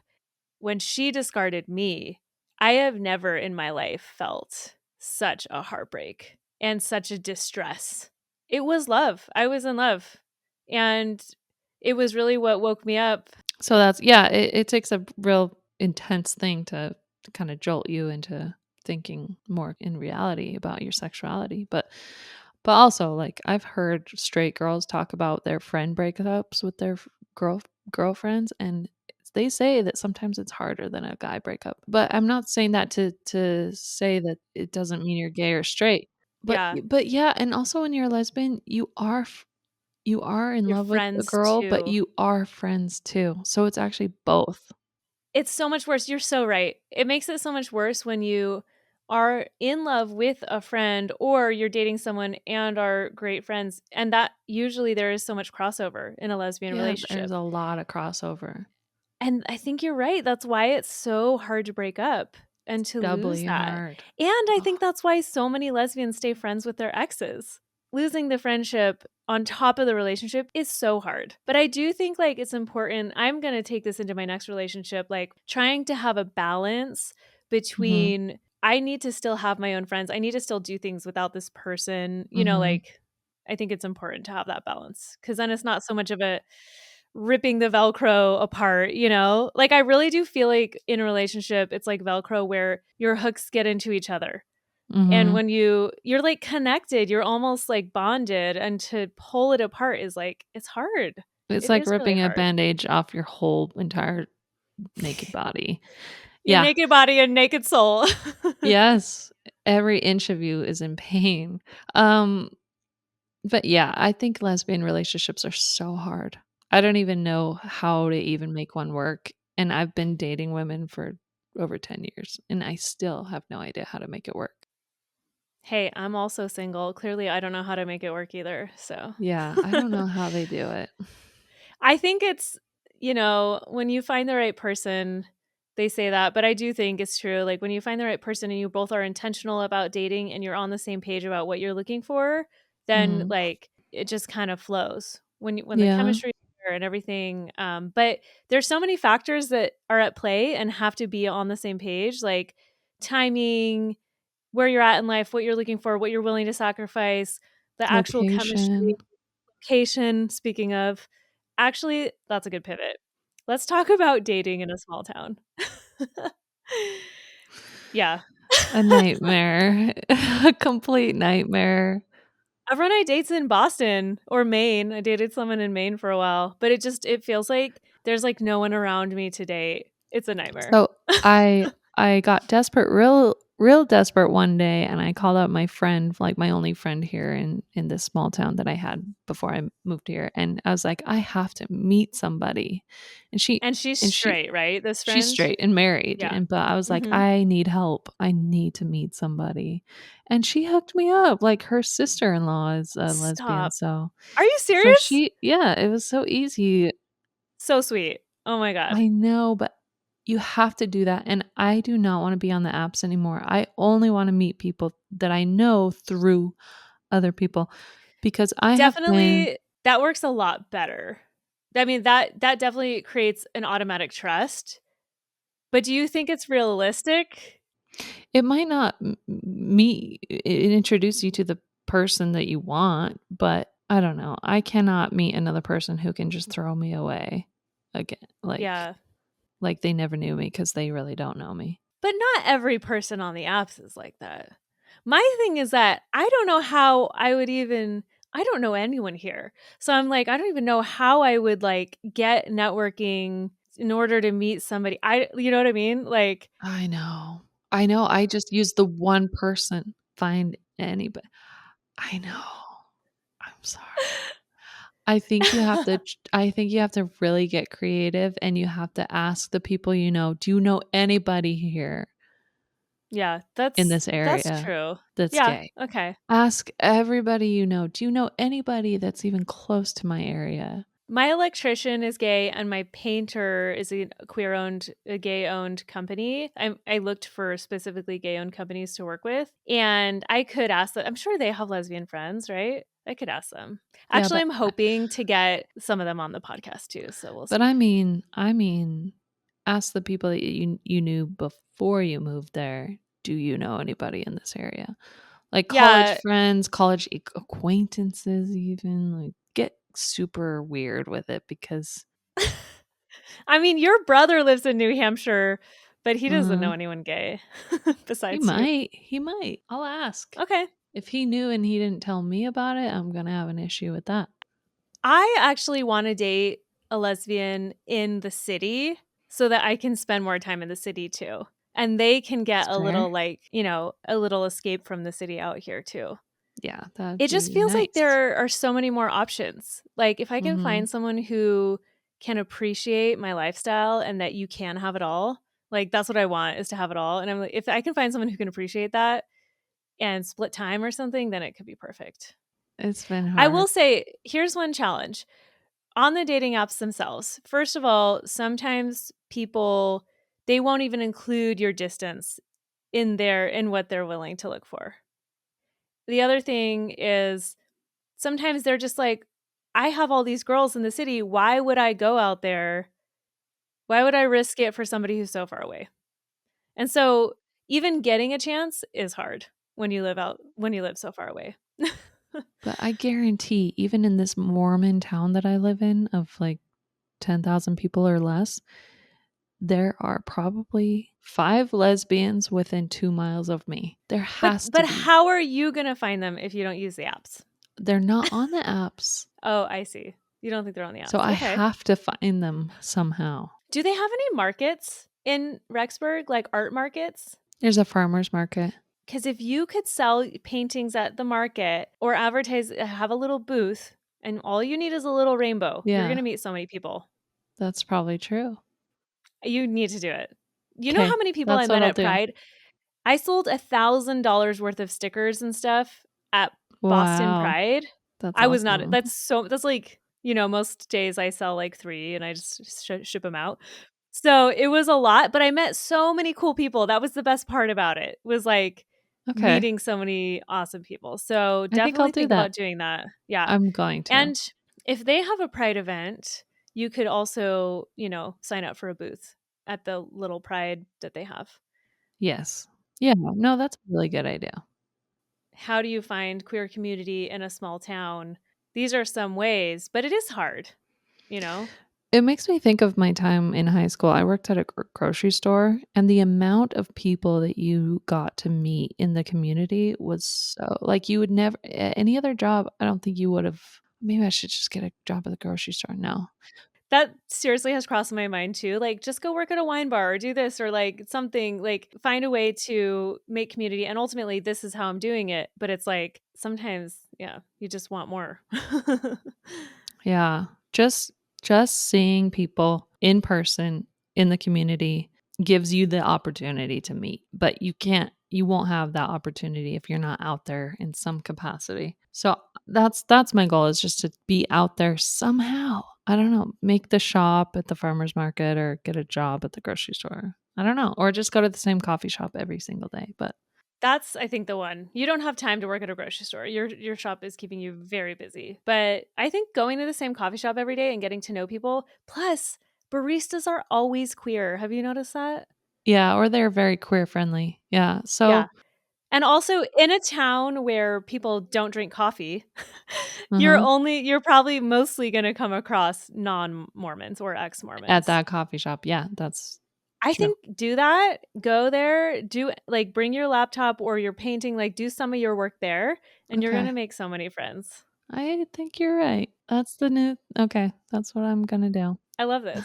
When she discarded me, I have never in my life felt such a heartbreak and such a distress. It was love. I was in love. And it was really what woke me up. So that's, yeah, it takes a real intense thing to kind of jolt you into thinking more in reality about your sexuality. But also, like, I've heard straight girls talk about their friend breakups with their girlfriends, and they say that sometimes it's harder than a guy breakup. But I'm not saying that to say that it doesn't mean you're gay or straight. But Yeah, but yeah, and also when you're a lesbian, you are in your love with a friends girl, but too. you are friends too. So it's actually both. It's so much worse. You're so right. It makes it so much worse when you are in love with a friend or you're dating someone and are great friends. And that usually there is so much crossover in a lesbian Yeah, there's relationship. a lot of crossover. And I think you're right. That's why it's so hard to break up and to lose Doubly that. hard. And I Ugh. think that's why so many lesbians stay friends with their exes. Losing the friendship on top of the relationship is so hard. But I do think it's important. I'm going to take this into my next relationship, trying to have a balance Mhm. between I need to still have my own friends. I need to still do things without this person. Mhm. I think it's important to have that balance because then it's not so much of a ripping the Velcro apart, Like I really do feel like in a relationship, it's like Velcro where your hooks get into each other. And Mhm. when you're like connected, you're almost like bonded, and to pull it apart is it's hard. It's It like is really ripping a hard. bandage off your whole entire naked body. Your Yeah. naked body and naked soul. Yes. Every inch of you is in pain. Um, but yeah, I think lesbian relationships are so hard. I don't even know how to even make one work, and I've been dating women for over 10 years, and I still have no idea how to make it work. Hey, I'm also single. Clearly, I don't know how to make it work either. So Yeah, I don't know how they do it. I think it's, when you find the right person, they say that, but I do think it's true. Like when you find the right person and you both are intentional about dating and you're on the same page about what you're looking for, then Mhm. it just kind of flows when the Yeah. chemistry is there and everything. But there's so many factors that are at play and have to be on the same page, like timing, where you're at in life, what you're looking for, what you're willing to sacrifice, the actual chemistry, Location. location, speaking of. Actually, that's a good pivot. Let's talk about dating in a small town. Yeah. A nightmare. A complete nightmare. Everyone I date's in Boston or Maine. I dated someone in Maine for a while, but it feels like there's like no one around me to date. It's a nightmare. So I got desperate, real desperate one day, and I called up my friend, like my only friend here in this small town that I had before I moved here, and I was like, I have to meet somebody, and she And she's and she straight, right? This she's friend? straight and married, Yeah. and but I was like, Mhm. I need help. I need to meet somebody, and she hooked me up. Like her sister-in-law is a lesbian, Stop. so Are you so serious? she yeah, it was so easy. So sweet. Oh my god. I know, but you have to do that, and I do not wanna be on the apps anymore. I only wanna meet people that I know through other people because I have been Definitely that works a lot better. I mean, that definitely creates an automatic trust. But do you think it's realistic? it might not me introduce you to the person that you want, but I don't know. I cannot meet another person who can just throw me away again, Yeah. like they never knew me because they really don't know me. But not every person on the apps is like that. My thing is that I don't know how I would even I don't know anyone here. So I'm like, I don't even know how I would like get networking in order to meet somebody. You know what I mean? Like I know. I know. I just use the one person. Find anybody. I know. I'm sorry. I think you have to really get creative and you have to ask the people you know, "Do you know anybody here yeah, in this that's area true. that's Yeah, gay?" okay. Ask everybody you know, "Do you know anybody that's even close to my area?" My electrician is gay and my painter is a queer owned, a gay owned company. I looked for specifically gay owned companies to work with and I could ask them. I'm sure they have lesbian friends, right? I could ask them. Yeah, Actually, I'm hoping to get some of them on the podcast too. So we'll but see. I mean, ask the people that you knew before you moved there, "Do you know anybody in this area?" Like college Yeah. friends, college acquaintances even, like, get super weird with it because I mean, your brother lives in New Hampshire, but he doesn't know uh, anyone gay besides you. he might. I'll ask. Okay. If he knew and he didn't tell me about it, I'm gonna have an issue with that. I actually want to date a lesbian in the city so that I can spend more time in the city too. And they can get It's a fair. little, like, a little escape from the city out here too. Yeah, that'd It just be feels like nice. there are so many more options. Like, if I can Mhm. find someone who can appreciate my lifestyle and that you can have it all, like, that's what I want is to have it all. And I'm like, if I can find someone who can appreciate that and split time or something, then it could be perfect. It's been I hard. will say, here's one challenge on the dating apps themselves. First of all, sometimes people they won't even include your distance in what they're willing to look for. The other thing is sometimes they're just like, I have all these girls in the city. Why would I go out there? Why would I risk it for somebody who's so far away? And so even getting a chance is hard when you live so far away. But I guarantee even in this Mormon town that I live in of like 10,000 people or less, there are probably 5 lesbians within 2 miles of me. There has to But be. how are you going to find them if you don't use the apps? They're not on the apps, Oh, I see. You don't think they're on the so apps. I Okay. have to find them somehow. Do they have any markets in Rexburg, like art markets? There's a farmer's market. Because if you could sell paintings at the market or advertise, have a little booth, and all you need is a little rainbow, you're going Yeah, to meet so many people. that's probably true. You need to do it. You know how Okay, many people I that's what met I'll at do. Pride? I sold $1,000 worth of stickers and stuff at Boston Wow, Pride. that's I was not, awesome. that's like, most days I sell like three and I just ship them out. So it was a lot, but I met so many cool people. That was the best part about it, was like Okay, meeting so many awesome people. So I think I'll definitely do think that. about doing that. Yeah. I'm going to. And if they have a Pride event, you could also, sign up for a booth at the little Pride that they have. Yes. Yeah, no, that's a really good idea. How do you find queer community in a small town? These are some ways, but it is hard, you know? It makes me think of my time in high school. I worked at a grocery store, and the amount of people that you got to meet in the community was so like you would never any other job. I don't think you would have. Maybe I should just get a job at the grocery store now. That seriously has crossed my mind too. Like, just go work at a wine bar or do this or like something, like find a way to make community. And ultimately, this is how I'm doing it. But it's like sometimes, yeah, you just want more. Yeah, just seeing people in person in the community gives you the opportunity to meet, but you won't have that opportunity if you're not out there in some capacity. So that's my goal is just to be out there somehow. I don't know, make the shop at the farmer's market or get a job at the grocery store. I don't know, or just go to the same coffee shop every single day, but That's, I think, the one. You don't have time to work at a grocery store. Your shop is keeping you very busy. But I think going to the same coffee shop every day and getting to know people, plus baristas are always queer. Have you noticed that? yeah, or they're very queer friendly. Yeah. Yeah. So, And also in a town where people don't drink coffee, uh-huh. you're probably mostly going to come across non-Mormons or At ex-Mormons. that coffee shop. Yeah, that's I true. think do that. Go there, do like bring your laptop or your painting, like do some of your work there, and you're going Okay. to make so many friends. I think you're right. That's the new okay, that's what I'm gonna do. I love this.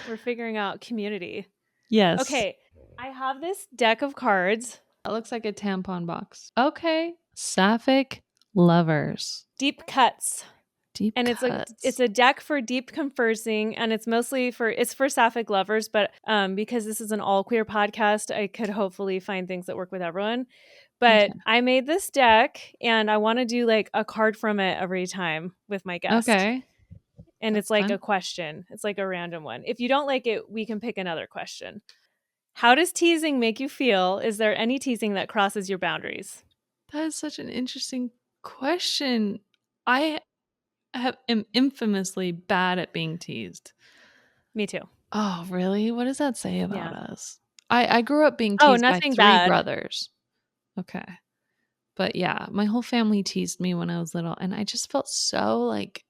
We're figuring out community. Yes. Okay, I have this deck of cards, That looks like a tampon box. Okay. Sapphic lovers. deep cuts. Deep And it's cuts. a deck for deep conversing, and it's mostly for sapphic lovers, but because this is an all queer podcast, I could hopefully find things that work with everyone. But Okay. I made this deck and I want to do like a card from it every time with my guest. Okay. And it's That's like fun. a question. It's like a random one. If you don't like it, we can pick another question. How does teasing make you feel? Is there any teasing that crosses your boundaries? That is such an interesting question. I am infamously bad at being teased. Me too. Oh, really? What does that say about Yeah. us? I grew up being Oh, teased by nothing 3 bad. brothers. Okay. But yeah, my whole family teased me when I was little, and I just felt so like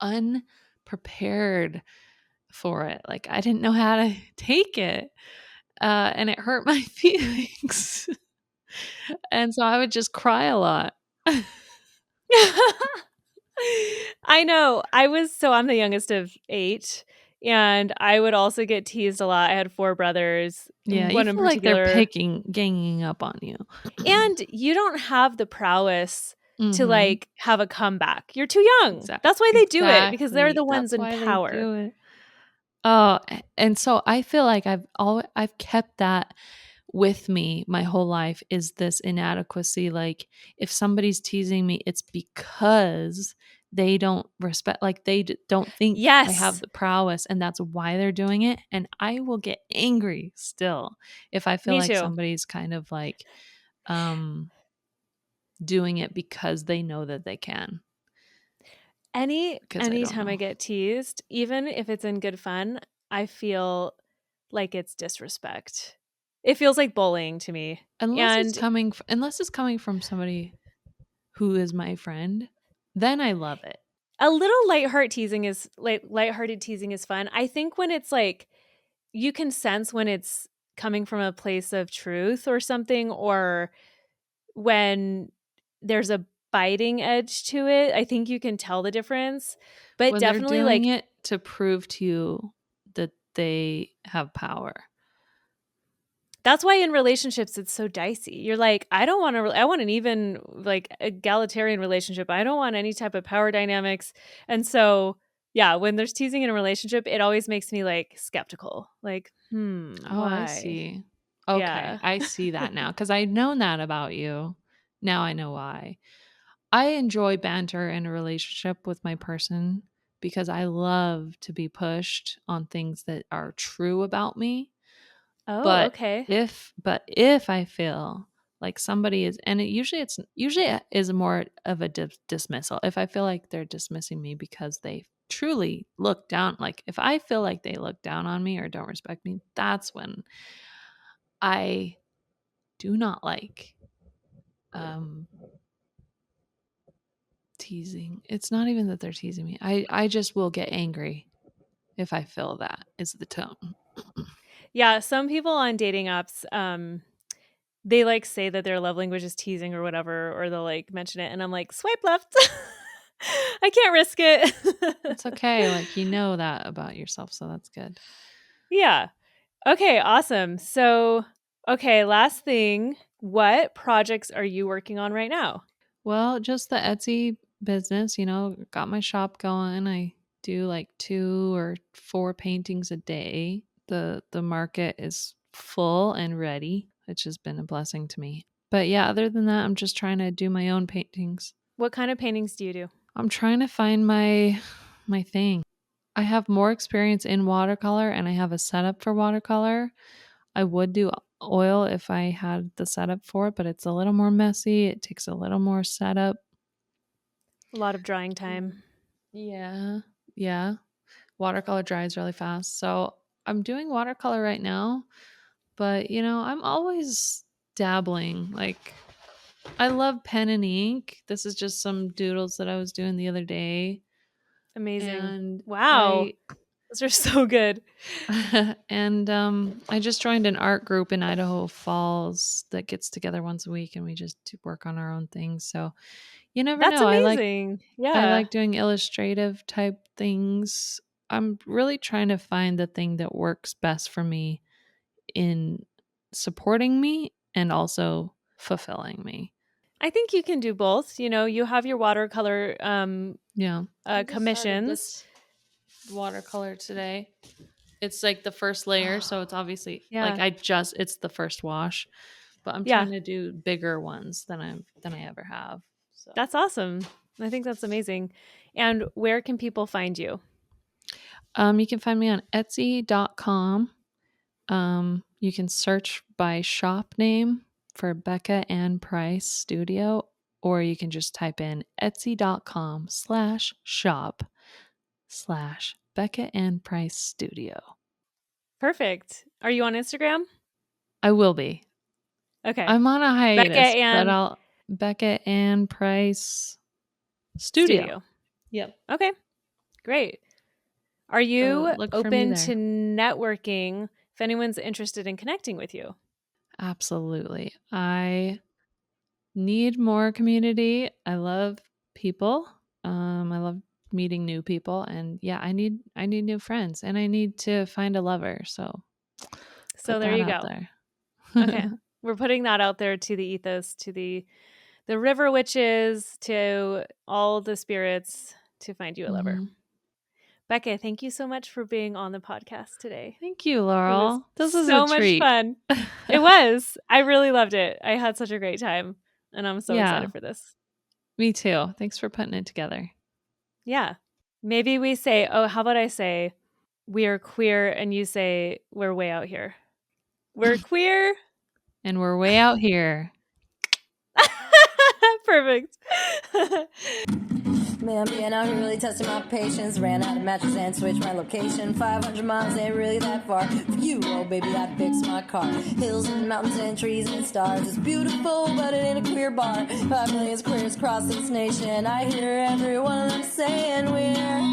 unprepared for it. Like I didn't know how to take it. And it hurt my feelings. And so I would just cry a lot. I know. I'm the youngest of 8, and I would also get teased a lot. I had 4 brothers, Yeah, you one in feel like they're particular. ganging up on you. And you don't have the prowess to, Mhm. like, have a comeback. You're too young. That's why they do it, because they're the Exactly. ones That's in why they power. do it. Oh, and so I feel like I've kept that with me my whole life is this inadequacy. Like if somebody's teasing me, it's because they don't respect, like don't think I have Yes, the prowess, and that's why they're doing it. And I will get angry still if I feel me like too. somebody's kind of like um doing it because they know that they can. Because I don't Anytime I know. get teased, even if it's in good fun, I feel like it's disrespect. It feels like bullying to me. And Unless it's coming from somebody who is my friend, then I love it. a little lighthearted teasing is fun. I think when it's like you can sense when it's coming from a place of truth or something, or when there's a biting edge to it. I think you can tell the difference. But When they're definitely doing like it to prove to you that they have power. that's why in relationships it's so dicey. You're like, I don't want to. I want an even like egalitarian relationship. I don't want any type of power dynamics. And so, yeah, when there's teasing in a relationship, it always makes me like skeptical. Like, Oh, I why? see. Okay, Yeah. I see that now because I've known that about you. Now I know why. I enjoy banter in a relationship with my person because I love to be pushed on things that are true about me. Oh, But okay. if I feel like somebody is, and it's usually it is more of a dismissal. If I feel like they're dismissing me because they truly look down, like if I feel like they look down on me or don't respect me, that's when I do not like um teasing. It's not even that they're teasing me. I just will get angry. if I feel that is the tone. Yeah, some people on dating apps, they like say that their love language is teasing or whatever, or they'll like mention it, and I'm like, swipe left. I can't risk it. It's okay. Like, you know that about yourself, so that's good. Yeah. Okay, awesome. So, okay, last thing. What projects are you working on right now? Well, just the Etsy business, got my shop going. I do like 2 or 4 paintings a day. The market is full and ready, which has been a blessing to me. But yeah, other than that, I'm just trying to do my own paintings. What kind of paintings do you do? I'm trying to find my thing. I have more experience in watercolor and I have a setup for watercolor. I would do oil if I had the setup for it, but it's a little more messy. It takes a little more setup. A lot of drying time. Yeah. Yeah. Watercolor dries really fast. So I'm doing watercolor right now, but I'm always dabbling. Like, I love pen and ink. This is just some doodles that I was doing the other day. Amazing. And Wow. Those are so good. I just joined an art group in Idaho Falls that gets together once a week and we just work on our own things. So you never That's know. amazing. I Yeah. like doing illustrative type things. I'm really trying to find the thing that works best for me in supporting me and also fulfilling me. I think you can do both. You have your watercolor Yeah. I just started commissions. this watercolor today. It's like the first layer, so it's obviously Yeah. it's the first wash, but I'm Yeah. trying to do bigger ones than I ever have. So That's awesome. I think that's amazing. And where can people find you? you can find me on Etsy.com. You can search by shop name for Becca Ann Price Studio, or you can just type in Etsy.com/shop/Becca Ann Price Studio. Perfect. Are you on Instagram? I will be. Okay. I'm on a hiatus, but Becca I'll Becca Ann Price Studio. Yep. Okay. Great. Are So you look for me open to there. networking if anyone's interested in connecting with you? Absolutely. I need more community. I love people. I love meeting new people, and yeah, I need new friends, and I need to find a lover. So So put there that you out go. there. Okay. We're putting that out there to the ethos, to the river witches, to all the spirits to find you a lover. Mhm. Becca, thank you so much for being on the podcast today. Thank you, It was Laurel. This is a so much treat. fun. It was. I really loved it. I had such a great time, and I'm so Yeah, excited for this. me too. Thanks for putting it together. Yeah. Maybe we say, oh, how about I say, we are queer, and you say, we're way out here. We're queer. And we're way out here. Perfect. Man, being out here really testing my patience. Ran out of mattress and switched my location. 500 miles ain't really that far. For you, oh baby, I'd fix my car. Hills and mountains and trees and stars. It's beautiful, but it ain't a queer bar. 5 million queers across this nation. I hear every one of them saying we're